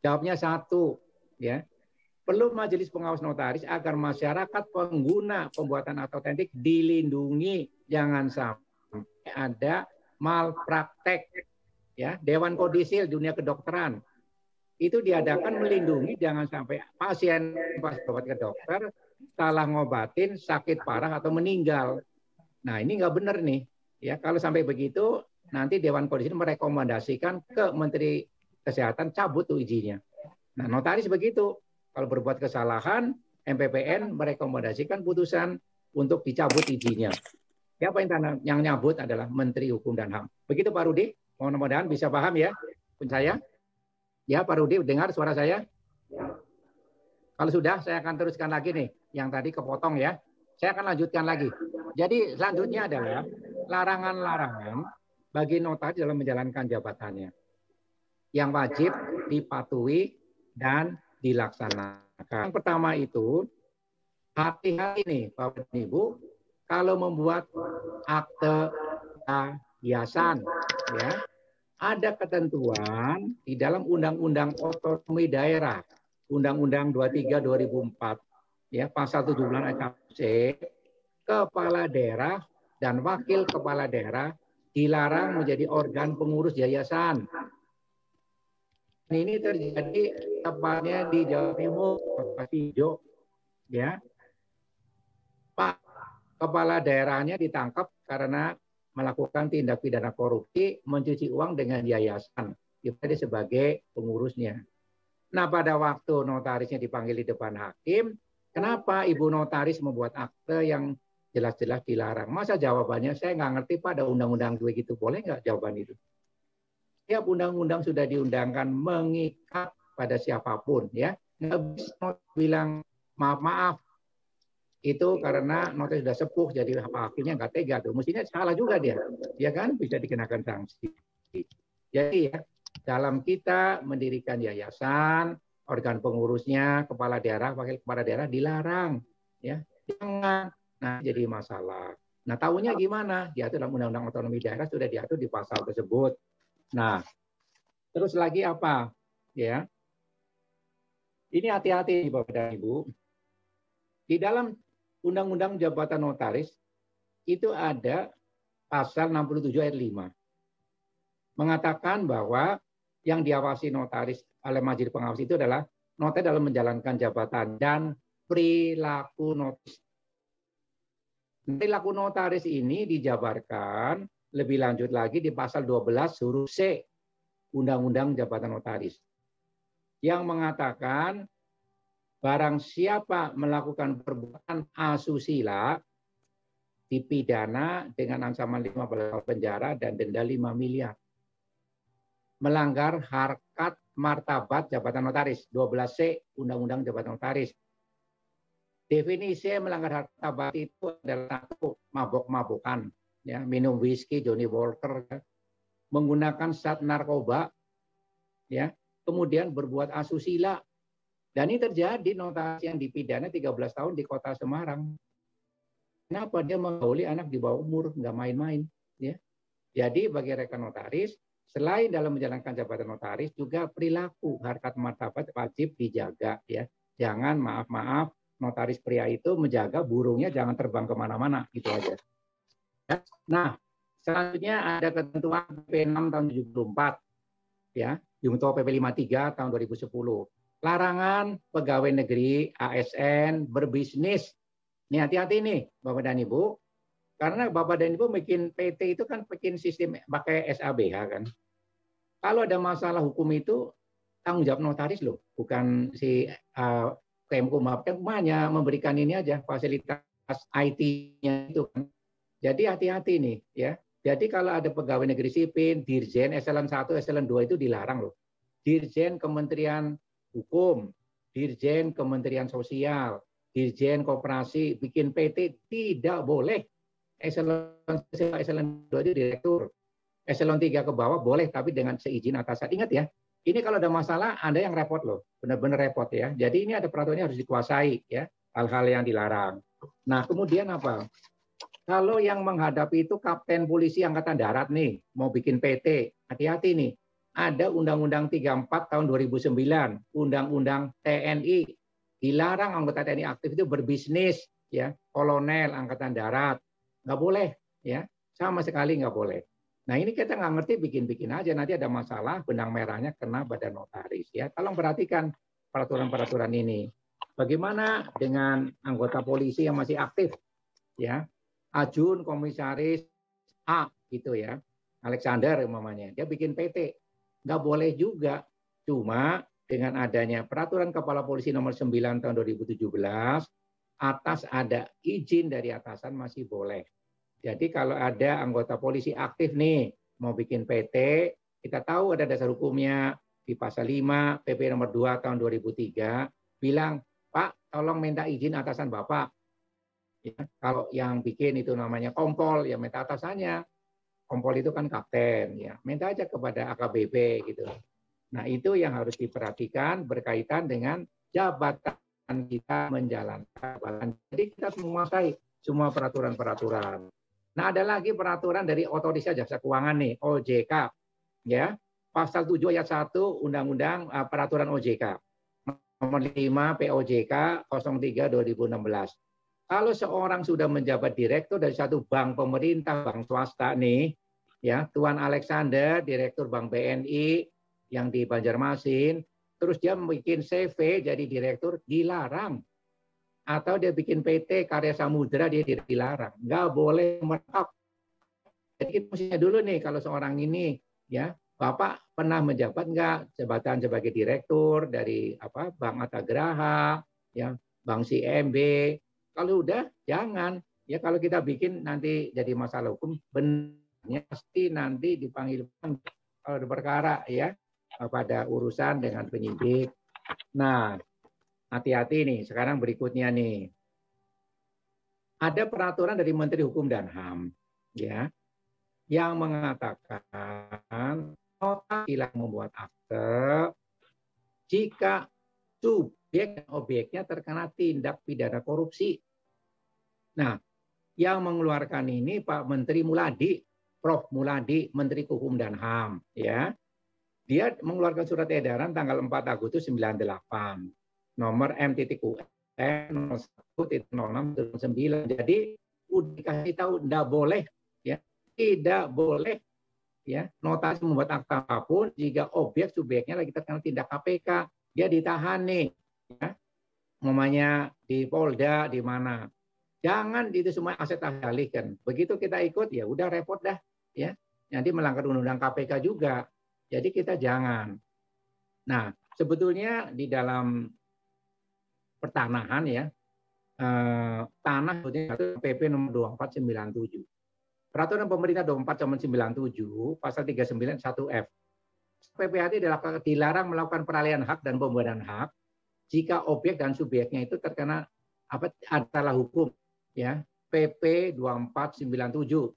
Jawabnya satu, ya. Perlu Majelis Pengawas Notaris agar masyarakat pengguna pembuatan akta otentik dilindungi, jangan sampai ada malpraktek. Ya, Dewan Kodisil dunia kedokteran itu diadakan melindungi jangan sampai pasien pas berobat ke dokter salah ngobatin, sakit parah atau meninggal. Nah, ini nggak benar nih. Ya, kalau sampai begitu nanti Dewan Kodisil merekomendasikan ke Menteri Kesehatan cabut tuh izinnya. Nah, notaris begitu. Kalau berbuat kesalahan, MPPN merekomendasikan putusan untuk dicabut izinnya. Siapa yang nyabut adalah Menteri Hukum dan HAM. Begitu Pak Rudi. Mudah-mudahan bisa paham ya. Saya. Ya Pak Rudi, dengar suara saya? Kalau sudah, saya akan teruskan lagi nih. Yang tadi kepotong ya. Saya akan lanjutkan lagi. Jadi selanjutnya adalah larangan-larangan bagi notaris dalam menjalankan jabatannya yang wajib dipatuhi dan dilaksanakan. Yang pertama itu, hati-hati nih Bapak dan Ibu, kalau membuat akte yayasan, ya, ada ketentuan di dalam Undang-Undang Otonomi Daerah, Undang-Undang 23 2004, ya, pasal 17 ayat 1C, kepala daerah dan wakil kepala daerah dilarang menjadi organ pengurus yayasan. Ini terjadi tepatnya di Jawa Timur, Sido, ya. Pak kepala daerahnya ditangkap karena melakukan tindak pidana korupsi, mencuci uang dengan yayasan, dia sebagai pengurusnya. Nah, pada waktu notarisnya dipanggil di depan hakim, kenapa Ibu notaris membuat akte yang jelas-jelas dilarang? Masa jawabannya saya nggak ngerti pada undang-undang begitu, boleh nggak jawaban itu? Setiap undang-undang sudah diundangkan mengikat pada siapapun, ya. Nggak bisa bilang maaf itu karena notaris sudah sepuh jadi hakimnya nggak tega tuh. Mestinya salah juga dia, ya kan, bisa dikenakan sanksi. Jadi ya, dalam kita mendirikan yayasan, organ pengurusnya, kepala daerah, wakil kepala daerah dilarang, ya, jangan. Nah, jadi masalah. Nah, tahunya gimana? Diatur dalam Undang-Undang Otonomi Daerah, sudah diatur di pasal tersebut. Nah, terus lagi apa? Ya, ini hati-hati Bapak dan Ibu. Di dalam Undang-Undang Jabatan Notaris itu ada pasal 67 ayat 5. Mengatakan bahwa yang diawasi notaris oleh majelis pengawas itu adalah notaris dalam menjalankan jabatan dan perilaku notaris. Perilaku notaris ini dijabarkan lebih lanjut lagi di pasal 12 huruf C Undang-Undang Jabatan Notaris yang mengatakan barang siapa melakukan perbuatan asusila dipidana dengan ancaman 15 tahun penjara dan denda 5 miliar. Melanggar harkat martabat jabatan notaris 12C Undang-Undang Jabatan Notaris. Definisi melanggar harkat martabat itu adalah satu, mabok-mabokan, ya, minum whisky Johnny Walker, ya, menggunakan zat narkoba, ya, kemudian berbuat asusila. Dan ini terjadi notaris yang dipidana 13 tahun di Kota Semarang. Kenapa? Dia menggauli anak di bawah umur, nggak main-main. Ya. Jadi bagi rekan notaris, selain dalam menjalankan jabatan notaris, juga perilaku harkat martabat wajib dijaga. Ya. Jangan maaf-maaf notaris pria itu menjaga burungnya jangan terbang kemana-mana, gitu aja. Ya. Nah, selanjutnya ada ketentuan PP 6 tahun 74, ya, Jungto PP 53 tahun 2010. Larangan pegawai negeri ASN berbisnis. Ini hati-hati nih Bapak dan Ibu. Karena Bapak dan Ibu bikin PT itu kan bikin sistem pakai SABH kan. Kalau ada masalah hukum itu tanggung jawab notaris loh, bukan si Kemkumham. Kemkumham hanya memberikan ini aja fasilitas IT-nya itu kan. Jadi hati-hati nih ya. Jadi kalau ada pegawai negeri sipil, Dirjen Eselon 1, Eselon 2 itu dilarang loh. Dirjen Kementerian Hukum, Dirjen Kementerian Sosial, Dirjen Koperasi, bikin PT tidak boleh. Eselon 2 itu direktur. Eselon 3 ke bawah boleh, tapi dengan seizin atasan. Ingat ya, ini kalau ada masalah, Anda yang repot loh. Benar-benar repot ya. Jadi ini ada peraturannya harus dikuasai ya. Hal-hal yang dilarang. Nah, kemudian apa? Kalau yang menghadapi itu Kapten Polisi Angkatan Darat nih, mau bikin PT, hati-hati nih. Ada Undang-Undang 34 tahun 2009, Undang-Undang TNI, dilarang anggota TNI aktif itu berbisnis, ya, kolonel Angkatan Darat, nggak boleh, ya, sama sekali nggak boleh. Nah ini kita nggak ngerti bikin-bikin aja, nanti ada masalah benang merahnya kena badan notaris, ya. Tolong perhatikan peraturan-peraturan ini. Bagaimana dengan anggota polisi yang masih aktif, ya, Ajun Komisaris A, gitu ya, Alexander umpamanya, dia bikin PT. Nggak boleh juga. Cuma dengan adanya Peraturan Kepala Polisi Nomor 9 tahun 2017, atas ada izin dari atasan masih boleh. Jadi kalau ada anggota polisi aktif nih, mau bikin PT, kita tahu ada dasar hukumnya di pasal 5 PP nomor 2 tahun 2003, bilang, Pak, tolong minta izin atasan Bapak. Ya, kalau yang bikin itu namanya kompol, ya minta atasannya. Kompol itu kan kapten, ya minta aja kepada AKBP gitu. Nah itu yang harus diperhatikan berkaitan dengan jabatan kita menjalankan jabatan. Jadi kita menguasai semua peraturan-peraturan. Nah ada lagi peraturan dari Otoritas Jasa Keuangan nih, OJK, ya pasal 7 ayat 1 Undang-Undang Peraturan OJK nomor 5 POJK 03 2016. Kalau seorang sudah menjabat direktur dari satu bank pemerintah, bank swasta nih, ya Tuan Alexander, direktur Bank BNI yang di Banjarmasin, terus dia bikin CV jadi direktur, dilarang. Atau dia bikin PT Karya Samudra, dia dilarang. Nggak boleh merangkap. Jadi kita mestinya dulu nih, kalau seorang ini, ya Bapak pernah menjabat nggak jabatan sebagai direktur dari Bank Atagraha, ya Bank CMB. Kalau udah jangan, ya kalau kita bikin nanti jadi masalah hukum, benarnya pasti nanti dipanggil kalau ada perkara ya pada urusan dengan penyidik. Nah, hati-hati nih. Sekarang berikutnya nih, ada peraturan dari Menteri Hukum dan HAM, ya, yang mengatakan notaris bila membuat akte jika subjek dan objeknya terkena tindak pidana korupsi. Nah, Yang mengeluarkan ini Pak Menteri Muladi, Prof. Muladi, Menteri Hukum dan HAM, ya. Dia mengeluarkan surat edaran tanggal 4 Agustus 98, nomor M.UN 01.06.9. Jadi udah dikasih tahu tidak boleh, ya, tidak boleh, ya, notaris membuat akta apapun jika objek subjeknya lagi terkena tindak KPK, dia ditahan nih, ya, umpamanya di Polda di mana. Jangan itu semua aset alihkan. Begitu kita ikut, ya udah repot dah, ya. Nanti melanggar undang-undang KPK juga. Jadi kita jangan. Nah, sebetulnya di dalam pertanahan, ya, tanah PP nomor 2497. Peraturan Pemerintah 24/97 pasal 391F. PPHT dilarang melakukan peralihan hak dan pembuatan hak jika objek dan subjeknya itu terkena adalah hukum, ya. PP 2497.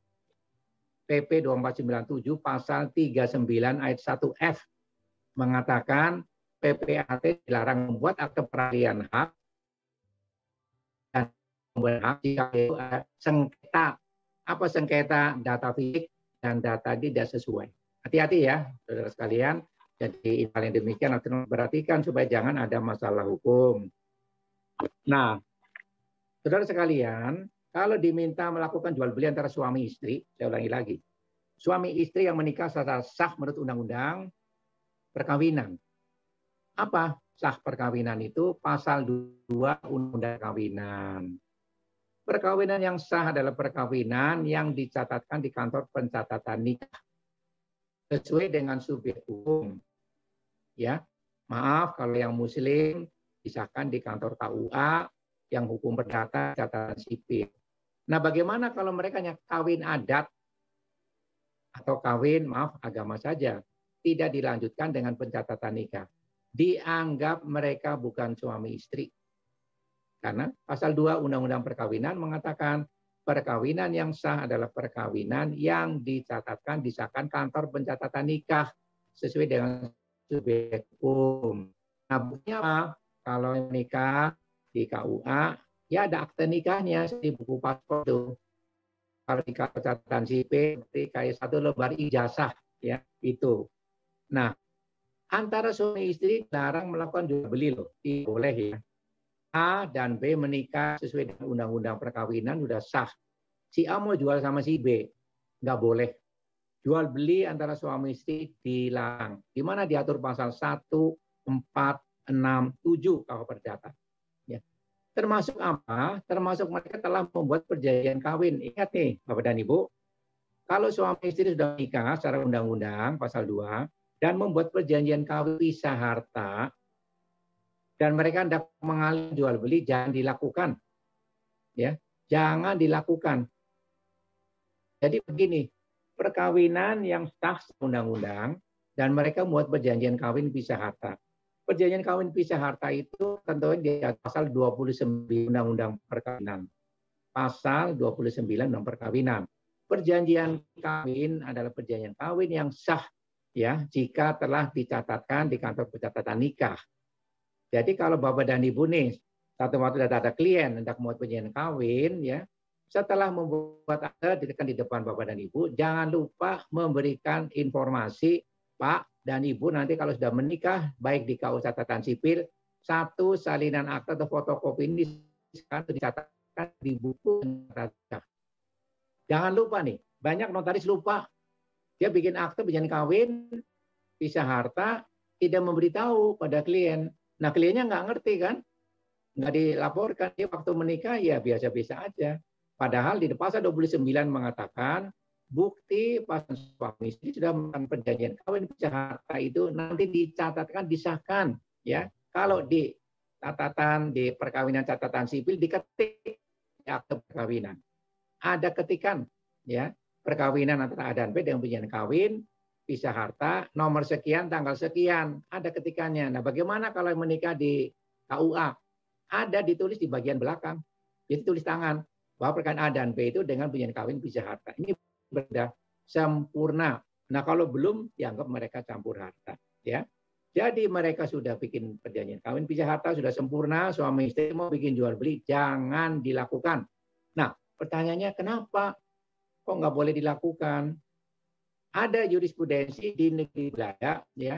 PP 2497 pasal 39 ayat 1F mengatakan PPHT dilarang membuat akte peralihan hak dan pembuatan hak jika itu sengketa. Apa sengketa? Data fisik dan data tidak sesuai. Hati-hati ya, saudara sekalian. Jadi hal yang demikian harus diperhatikan supaya jangan ada masalah hukum. Nah, saudara sekalian, kalau diminta melakukan jual beli antara suami istri, saya ulangi lagi. Suami istri yang menikah secara sah menurut undang-undang perkawinan. Apa sah perkawinan itu? Pasal 2 Undang-Undang Perkawinan. Perkawinan yang sah adalah perkawinan yang dicatatkan di kantor pencatatan nikah sesuai dengan subjek hukum. Ya, maaf kalau yang muslim disahkan di kantor KUA, yang hukum perdata catatan sipil. Nah, bagaimana kalau mereka kawin adat atau kawin, maaf, agama saja, tidak dilanjutkan dengan pencatatan nikah? Dianggap mereka bukan suami istri. Karena pasal 2 Undang-Undang Perkawinan mengatakan perkawinan yang sah adalah perkawinan yang dicatatkan, disahkan kantor pencatatan nikah sesuai dengan subjek hukum. Nah, buktinya apa? Kalau nikah di KUA, ya ada akte nikahnya di buku paspor tuh. Kalau di catatan sipil, kayak satu lembar ijazah, ya itu. Nah, antara suami istri dilarang melakukan jual beli loh, boleh ya. A dan B menikah sesuai dengan undang-undang perkawinan sudah sah. Si A mau jual sama si B, nggak boleh. Jual beli antara suami istri dilarang. Di mana diatur pasal 1, 4, 6, 7 KUH Perdata. Ya. Termasuk apa? Termasuk mereka telah membuat perjanjian kawin. Ingat nih, Bapak dan Ibu, kalau suami istri sudah menikah secara undang-undang pasal 2 dan membuat perjanjian kawin pisah harta dan mereka hendak mengalih jual beli, jangan dilakukan. Ya, jangan dilakukan. Jadi begini, perkawinan yang sah undang-undang dan mereka membuat perjanjian kawin pisah harta. Perjanjian kawin pisah harta itu tentunya di pasal 29 Undang-Undang Perkawinan. Pasal 29 Undang Perkawinan. Perjanjian kawin adalah perjanjian kawin yang sah, ya, jika telah dicatatkan di kantor pencatatan nikah. Jadi kalau Bapak dan Ibu nih, satu waktu ada klien hendak membuat perjanjian kawin, ya, setelah membuat akte di depan Bapak dan Ibu, jangan lupa memberikan informasi, Pak dan Ibu nanti kalau sudah menikah, baik di KUH catatan sipil, satu salinan akte atau fotokopi ini sekarang dicatatkan di buku. Jangan lupa nih, banyak notaris lupa. Dia bikin akte perjanjian kawin, pisah harta, tidak memberitahu pada klien. Nah, kliennya nggak ngerti kan? Nggak dilaporkan. Dia waktu menikah ya biasa-biasa aja. Padahal di pasal 29 mengatakan bukti pasangan suami istri sudah melakukan perjanjian kawin pisah harta itu nanti dicatatkan, disahkan, ya. Kalau di catatan di perkawinan catatan sipil diketik di akte perkawinan. Ada ketikan, ya, perkawinan antara A dan B dengan perjanjian kawin pisah harta nomor sekian tanggal sekian, ada ketikannya. Nah, bagaimana kalau menikah di KUA? Ada ditulis di bagian belakang. Jadi tulis tangan bahwa perkawinan A dan B itu dengan perjanjian kawin pisah harta. Ini sudah sempurna. Nah, kalau belum dianggap mereka campur harta, ya. Jadi mereka sudah bikin perjanjian kawin pisah harta sudah sempurna, suami istri mau bikin jual beli jangan dilakukan. Nah, Pertanyaannya kenapa? Kok nggak boleh dilakukan? Ada jurisprudensi di negeri Belanda, ya,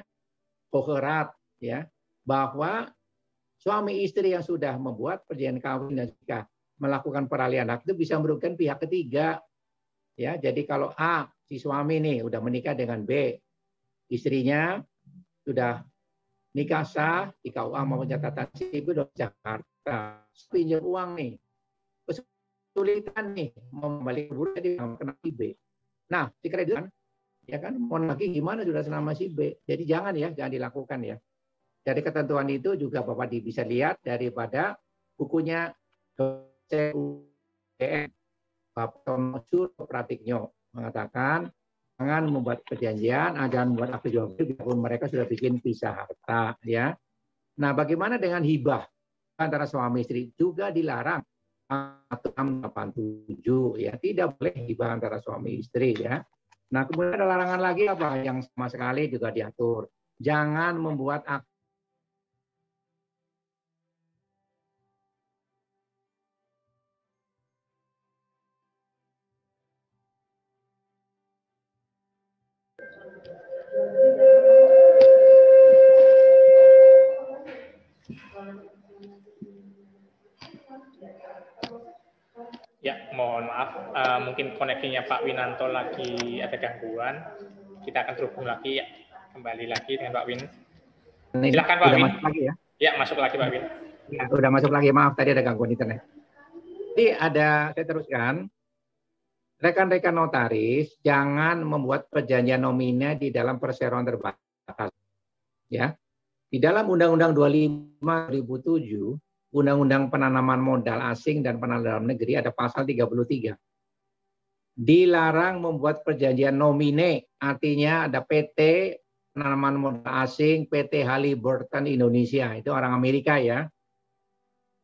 Hogerat, ya, bahwa suami istri yang sudah membuat perjanjian kawin dan jika melakukan peralihan hak itu bisa merugikan pihak ketiga. Ya, jadi kalau A, si suami nih udah menikah dengan B, istrinya sudah nikah sah di KUA maupun catatan sipil di Jakarta, pinjam uang nih, kesulitan nih mau kembali ke buruh jadi kena si B. Nah, si kreditan ya kan mau lagi gimana sudah senama si B. Jadi jangan dilakukan ya. Dari ketentuan itu juga Bapak bisa lihat daripada bukunya CUDN Bapak Mansur Pratikno mengatakan jangan membuat perjanjian, jangan membuat akte jual beli biarpun mereka sudah bikin pisah harta ya. Nah, bagaimana dengan hibah antara suami istri juga dilarang 687 ya, tidak boleh hibah antara suami istri ya. Nah, kemudian ada larangan lagi apa yang sama sekali juga diatur. Jangan membuat akte Ya, mohon maaf, mungkin koneksinya Pak Winanto lagi ada gangguan. Kita akan terhubung lagi ya, kembali lagi dengan Pak Win. Silakan Pak Win. Masuk lagi ya? Ya, masuk lagi Pak Win. Ya, udah masuk lagi, maaf tadi ada gangguan internet. Jadi saya teruskan, rekan-rekan notaris jangan membuat perjanjian nomina di dalam perseroan terbatas. Ya, di dalam Undang-Undang 25 2007 Undang-Undang Penanaman Modal Asing dan Penanaman Dalam Negeri ada pasal 33. Dilarang membuat perjanjian nomine, artinya ada PT Penanaman Modal Asing, PT Halliburton Indonesia, itu orang Amerika ya.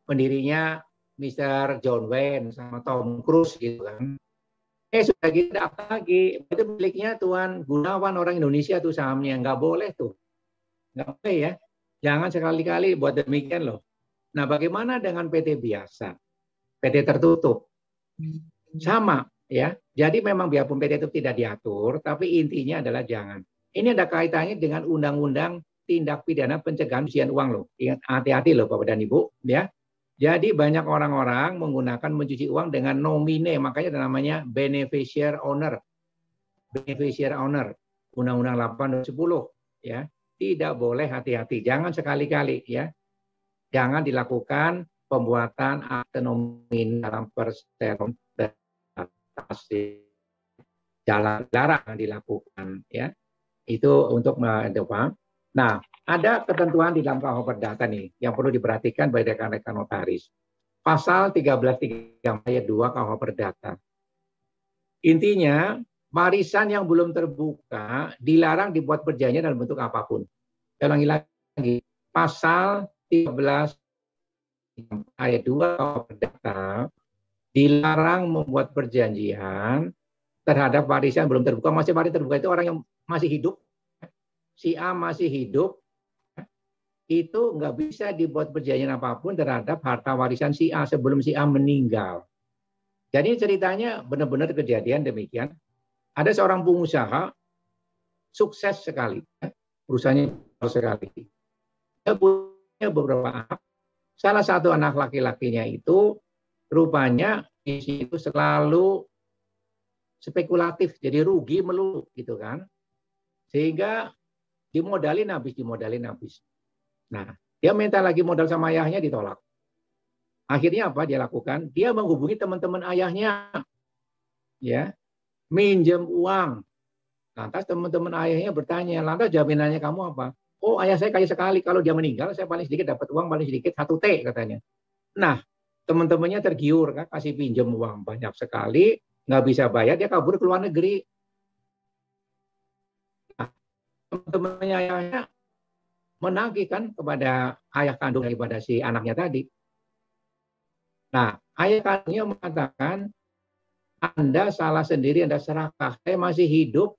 Pendirinya Mr. John Wayne sama Tom Cruise gitu kan. Sudah gitu apa lagi? Itu miliknya Tuan Gunawan orang Indonesia tuh sahamnya, nggak boleh tuh. Nggak boleh ya. Jangan sekali-kali buat demikian loh. Nah, bagaimana dengan PT biasa? PT tertutup. Sama, ya. Jadi memang biarpun PT itu tidak diatur, tapi intinya adalah jangan. Ini ada kaitannya dengan Undang-Undang Tindak Pidana Pencegahan Pencucian Uang loh. Ingat, hati-hati loh Bapak dan Ibu, ya. Jadi banyak orang-orang menggunakan mencuci uang dengan nomine, makanya ada namanya beneficiary owner. Beneficiary owner. Undang-Undang 8 10, ya. Tidak boleh, hati-hati. Jangan sekali-kali, ya. Jangan dilakukan pembuatan akte nomina dalam perseroan jalan larang dilakukan ya. Itu untuk mendepan. Nah, ada ketentuan di dalam KUH Perdata nih yang perlu diperhatikan bagi rekan-rekan notaris. Pasal 13.3 ayat 2 KUH Perdata. Intinya, warisan yang belum terbuka dilarang dibuat perjanjian dalam bentuk apapun. Saya ulangi lagi. Pasal 13 ayat 2 KUH Perdata dilarang membuat perjanjian terhadap warisan belum terbuka. Masih warisan terbuka itu orang yang masih hidup. Si A masih hidup, itu nggak bisa dibuat perjanjian apapun terhadap harta warisan si A sebelum si A meninggal. Jadi ceritanya benar-benar kejadian demikian. Ada seorang pengusaha sukses sekali, perusahaannya sekali. Dia punya beberapa anak. Salah satu anak laki-lakinya itu rupanya itu selalu spekulatif, jadi rugi melulu gitu kan. Sehingga dimodalin habis. Nah, dia minta lagi modal sama ayahnya ditolak. Akhirnya apa dia lakukan? Dia menghubungi teman-teman ayahnya. Ya, minjem uang. Lantas teman-teman ayahnya bertanya, lantas jaminannya kamu apa? Oh, ayah saya kaya sekali. Kalau dia meninggal, saya paling sedikit dapat uang, paling sedikit 1 T katanya. Nah, teman-temannya tergiur, kan, kasih pinjam uang banyak sekali, nggak bisa bayar, dia kabur ke luar negeri. Nah, teman-temannya ayahnya menagihkan kepada ayah kandung daripada si anaknya tadi. Nah, ayah kandungnya mengatakan, Anda salah sendiri, Anda serakah. Saya masih hidup,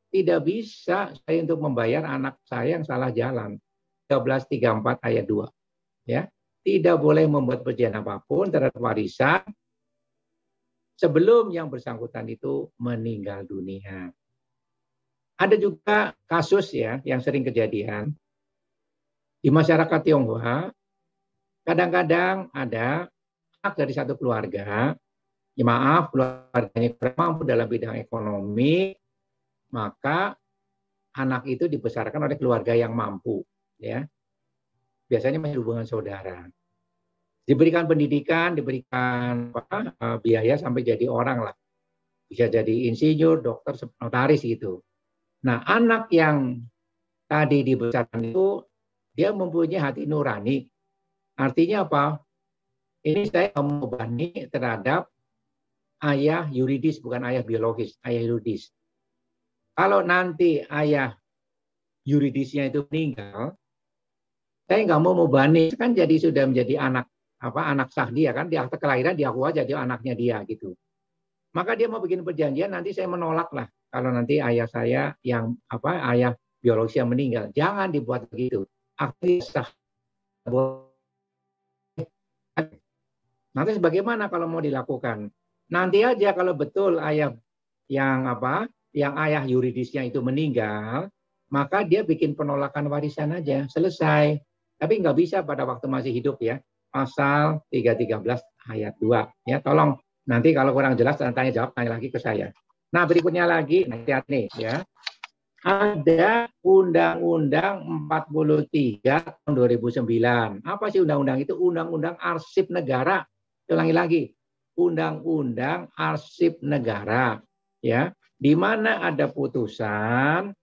tidak bisa saya untuk membayar anak saya yang salah jalan. 1334 ayat 2. Ya. Tidak boleh membuat perjanjian apapun terhadap warisan sebelum yang bersangkutan itu meninggal dunia. Ada juga kasus ya yang sering kejadian di masyarakat Tionghoa. Kadang-kadang ada anak dari satu keluarga, ya maaf, keluarganya kurang mampu dalam bidang ekonomi, maka anak itu dibesarkan oleh keluarga yang mampu, ya. Biasanya masih hubungan saudara. Diberikan pendidikan, diberikan biaya sampai jadi orang lah. Bisa jadi insinyur, dokter, notaris gitu. Nah, anak yang tadi dibesarkan itu, dia mempunyai hati nurani. Artinya apa? Ini saya membebani terhadap ayah yuridis, bukan ayah biologis, ayah yuridis. Kalau nanti ayah yuridisnya itu meninggal, saya nggak mau membebani, kan jadi sudah menjadi anak sah dia kan, di akte kelahiran diaku aja dia anaknya dia gitu. Maka dia mau bikin perjanjian, nanti saya menolak lah. Kalau nanti ayah saya yang ayah biologis yang meninggal, jangan dibuat begitu. Akte sah. Nanti bagaimana kalau mau dilakukan? Nanti aja kalau betul ayah yang ayah yuridisnya itu meninggal, maka dia bikin penolakan warisan aja, selesai. Tapi nggak bisa pada waktu masih hidup ya. Pasal 313 ayat 2. Ya, tolong nanti kalau kurang jelas tanya jawab, tanya lagi ke saya. Nah, berikutnya lagi, nanti nih ya. Ada Undang-Undang 43 tahun 2009. Apa sih undang-undang itu? Undang-Undang Arsip Negara. Ulangi lagi. Undang-Undang Arsip Negara. Ya, di mana ada putusan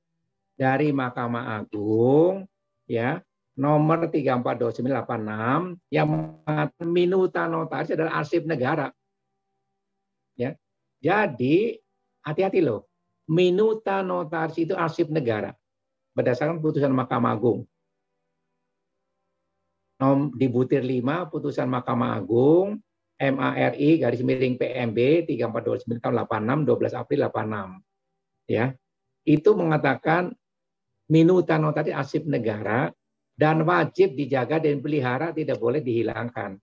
dari Mahkamah Agung ya, nomor 342986 yang mengatakan minuta notaris adalah arsip negara. Ya. Jadi hati-hati loh. Minuta notaris itu arsip negara berdasarkan putusan Mahkamah Agung. Di butir 5 putusan Mahkamah Agung MARI _PMB 3429 tahun 86 12 April 86. Ya. Itu mengatakan minuta notaris arsip negara dan wajib dijaga dan pelihara, tidak boleh dihilangkan.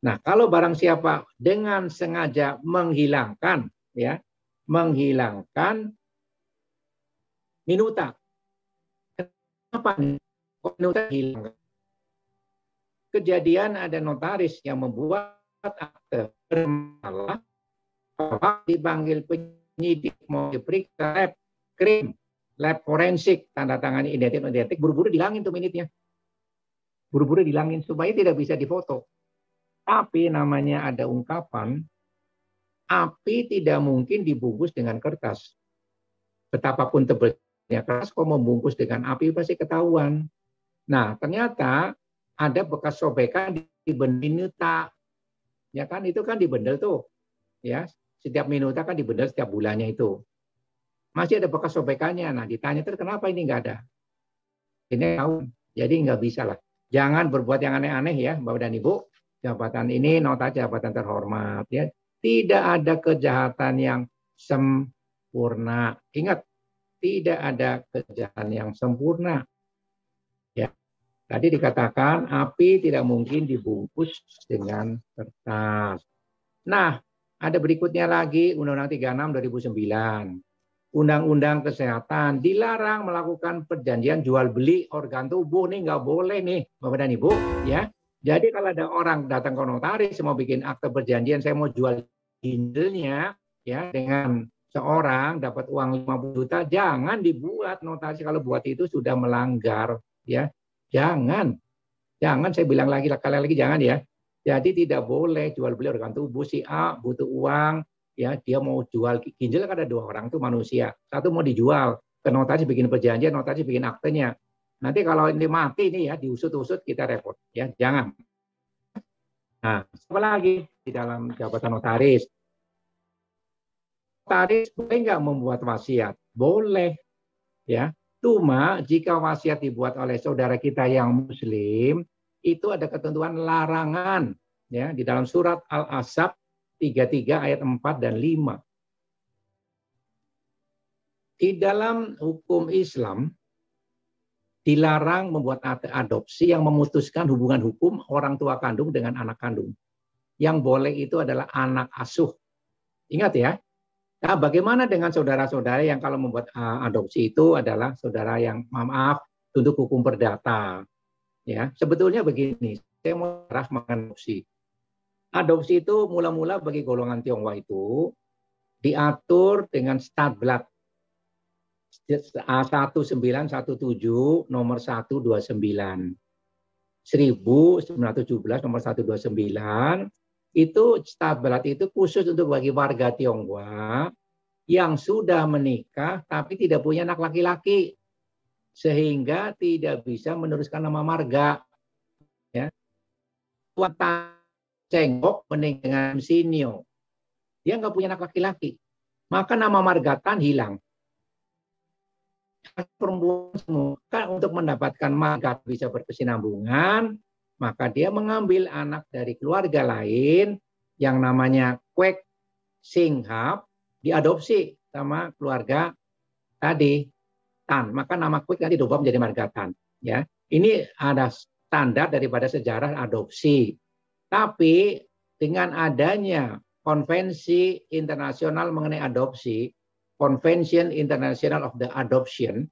Nah, kalau barang siapa dengan sengaja menghilangkan minuta. Kenapa minuta hilang? Kejadian ada notaris yang membuat akte bermasalah, dipanggil penyidik mau diperiksa lab forensik, tanda tangan identik, buru-buru dihilangin tuh minitnya. Buru-buru dihilangin supaya tidak bisa difoto. Tapi namanya ada ungkapan, api tidak mungkin dibungkus dengan kertas. Betapapun tebalnya kertas, kok membungkus dengan api pasti ketahuan. Nah, ternyata ada bekas sobekan di minuta. Ya kan, itu kan dibendel tuh. Ya, setiap minuta kan dibendel setiap bulannya itu. Masih ada bekas sobekannya. Nah, ditanya terus kenapa ini nggak ada? Ini tahu. Jadi nggak bisa lah. Jangan berbuat yang aneh-aneh ya, Bapak dan Ibu. Jabatan ini notaris jabatan terhormat ya. Tidak ada kejahatan yang sempurna. Ingat, tidak ada kejahatan yang sempurna. Ya. Tadi dikatakan api tidak mungkin dibungkus dengan kertas. Nah, ada berikutnya lagi Undang-Undang 36 2009. Undang-Undang Kesehatan dilarang melakukan perjanjian jual beli organ tubuh nih, nggak boleh nih Bapak dan Ibu ya. Jadi kalau ada orang datang ke notaris mau bikin akte perjanjian, saya mau jual ginjalnya ya dengan seorang dapat uang 50 juta, jangan dibuat notaris. Kalau buat itu sudah melanggar ya. Jangan saya bilang lagi sekali lagi jangan ya. Jadi tidak boleh jual beli organ tubuh. Si A butuh uang ya, dia mau jual ginjal, kan ada 2 orang tuh manusia. Satu mau dijual ke notaris, bikin perjanjian, notaris bikin aktenya. Nanti kalau ini mati nih ya, diusut-usut kita repot ya, jangan. Nah, apa lagi di dalam jabatan notaris? Notaris boleh nggak membuat wasiat? Boleh ya. Cuma jika wasiat dibuat oleh saudara kita yang muslim, itu ada ketentuan larangan ya di dalam surat Al-Ahzab 33 ayat 4 dan 5. Di dalam hukum Islam dilarang membuat akte adopsi yang memutuskan hubungan hukum orang tua kandung dengan anak kandung. Yang boleh itu adalah anak asuh. Ingat ya. Nah, bagaimana dengan saudara-saudara yang kalau membuat adopsi itu adalah saudara yang maaf untuk hukum perdata. Ya, sebetulnya begini, saya mau arah mengadopsi. Adopsi itu mula-mula bagi golongan Tionghoa itu diatur dengan stat blood A1917 nomor 129. 1917 nomor 129 itu stat blood itu khusus untuk bagi warga Tionghoa yang sudah menikah tapi tidak punya anak laki-laki sehingga tidak bisa meneruskan nama marga. Ya. Tuan Cenggok menikah dengan Sinio. Dia nggak punya anak laki-laki. Maka nama marga Tan hilang. Perempuan semua untuk mendapatkan marga bisa berkesinambungan, maka dia mengambil anak dari keluarga lain yang namanya Kwek Singhap, diadopsi sama keluarga tadi Tan. Maka nama Kwek nanti diubah menjadi marga Tan. Ya, ini ada standar daripada sejarah adopsi. Tapi dengan adanya konvensi internasional mengenai adopsi, Convention International of the Adoption,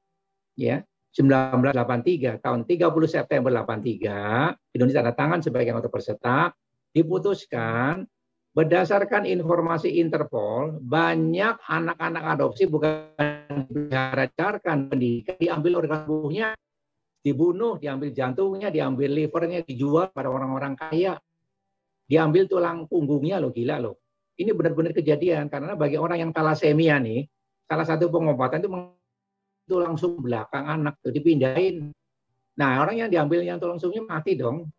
ya 1983 tahun 30 September 83, Indonesia tanda tangan sebagai anggota peserta, diputuskan berdasarkan informasi Interpol banyak anak-anak adopsi bukan dibicarakan pendidikan, diambil organ tubuhnya, dibunuh, diambil jantungnya, diambil livernya, dijual pada orang-orang kaya, diambil tulang punggungnya, loh gila loh. Ini benar-benar kejadian karena bagi orang yang talasemia nih, salah satu pengobatan itu langsung belakang anak tuh dipindahin. Nah, orang yang diambil yang tulang sumnya mati dong.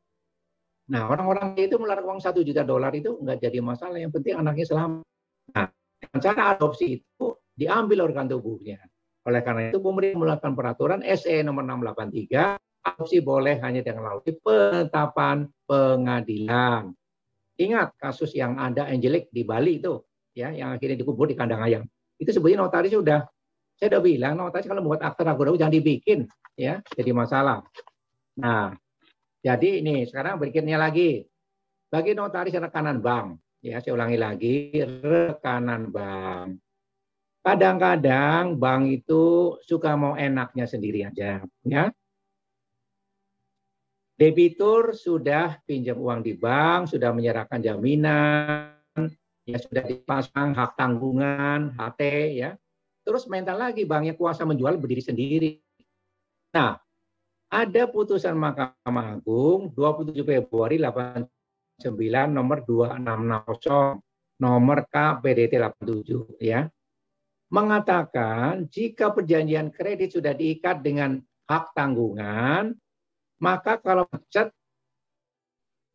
Nah, orang-orang itu melarang uang $1 juta itu nggak jadi masalah. Yang penting anaknya selamat. Nah, cara adopsi itu diambil organ tubuhnya. Oleh karena itu, pemerintah melakukan peraturan SE nomor 683, adopsi boleh hanya dengan melalui penetapan pengadilan. Ingat kasus yang ada Angelic di Bali itu, ya, yang akhirnya dikubur di kandang ayam. Itu sebenarnya notaris sudah, saya udah bilang notaris kalau membuat akte ragu-ragu jangan dibikin, ya, jadi masalah. Nah, jadi ini sekarang berikutnya lagi, bagi notaris rekanan bank, ya, saya ulangi lagi, rekanan bank. Kadang-kadang bank itu suka mau enaknya sendiri aja, ya. Debitur sudah pinjam uang di bank, sudah menyerahkan jaminan, ya sudah dipasang hak tanggungan, HT, ya. Terus mental lagi banknya kuasa menjual berdiri sendiri. Nah, ada putusan Mahkamah Agung 27 Februari 89 nomor 2660 nomor KPDT 87, ya. Mengatakan jika perjanjian kredit sudah diikat dengan hak tanggungan, maka kalau macet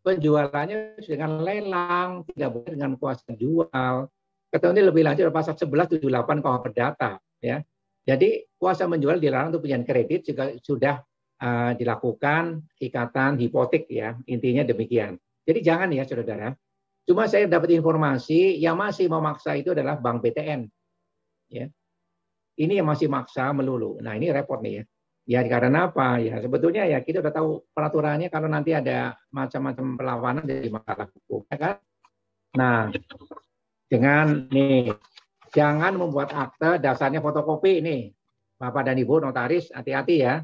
penjualannya dengan lelang, tidak boleh dengan kuasa jual. Ketentuan lebih lanjut pasal 1178 KUH Perdata, ya. Jadi kuasa menjual dilarang untuk pinjaman kredit jika sudah dilakukan ikatan hipotek, ya. Intinya demikian. Jadi jangan ya saudara. Cuma saya dapat informasi yang masih memaksa itu adalah Bank BTN, ya. Ini yang masih maksa melulu. Nah, ini repot nih ya. Ya karena apa? Ya sebetulnya ya kita udah tahu peraturannya kalau nanti ada macam-macam perlawanan dari masalah hukum, ya kan? Nah, dengan nih jangan membuat akte dasarnya fotokopi nih. Bapak dan Ibu notaris hati-hati ya.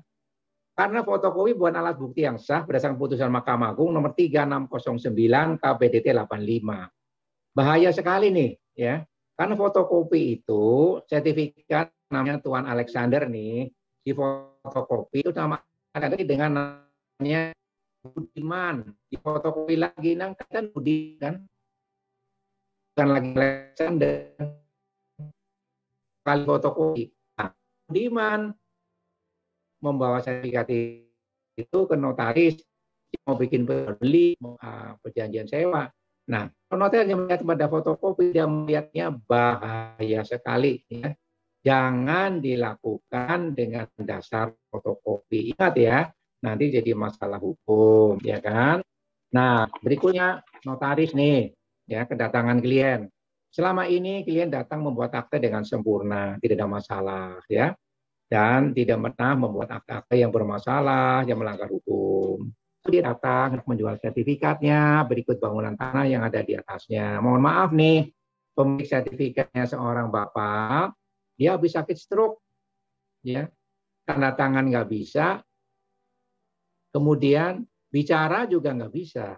Karena fotokopi bukan alat bukti yang sah berdasarkan putusan Mahkamah Agung nomor 3609 KPDT 85. Bahaya sekali nih ya. Karena fotokopi itu sertifikat namanya Tuan Alexander nih di fotokopi itu nama ada dengan namanya Budiman, di fotokopi lagi kan Budi kan bukan lagi Alexander kali fotokopi. Nah, Budiman membawa sertifikat itu ke notaris mau bikin beli perjanjian sewa. Nah, notaris yang melihat pada fotokopi dia melihatnya bahaya sekali ya. Jangan dilakukan dengan dasar fotokopi. Ingat ya, nanti jadi masalah hukum, ya kan? Nah, berikutnya notaris nih, ya kedatangan klien. Selama ini klien datang membuat akte dengan sempurna, tidak ada masalah, ya. Dan tidak pernah membuat akte-akte yang bermasalah, yang melanggar hukum. Dia datang menjual sertifikatnya, berikut bangunan tanah yang ada di atasnya. Mohon maaf nih, pemilik sertifikatnya seorang bapak, dia habis sakit stroke, ya, tanda tangan nggak bisa, kemudian bicara juga nggak bisa,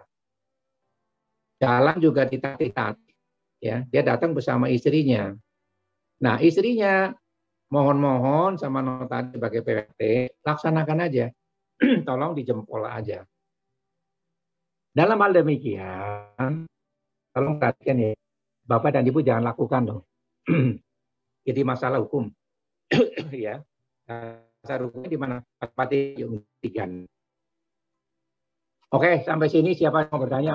jalan juga ditati-tati, ya, dia datang bersama istrinya. Nah, istrinya mohon-mohon sama notaris sebagai PWT, laksanakan aja, tolong dijempol aja. Dalam hal demikian, tolong perhatikan ya, Bapak dan Ibu jangan lakukan dong. Jadi masalah hukum, ya. Masalah hukumnya di mana? Pati Oke, sampai sini siapa yang mau bertanya?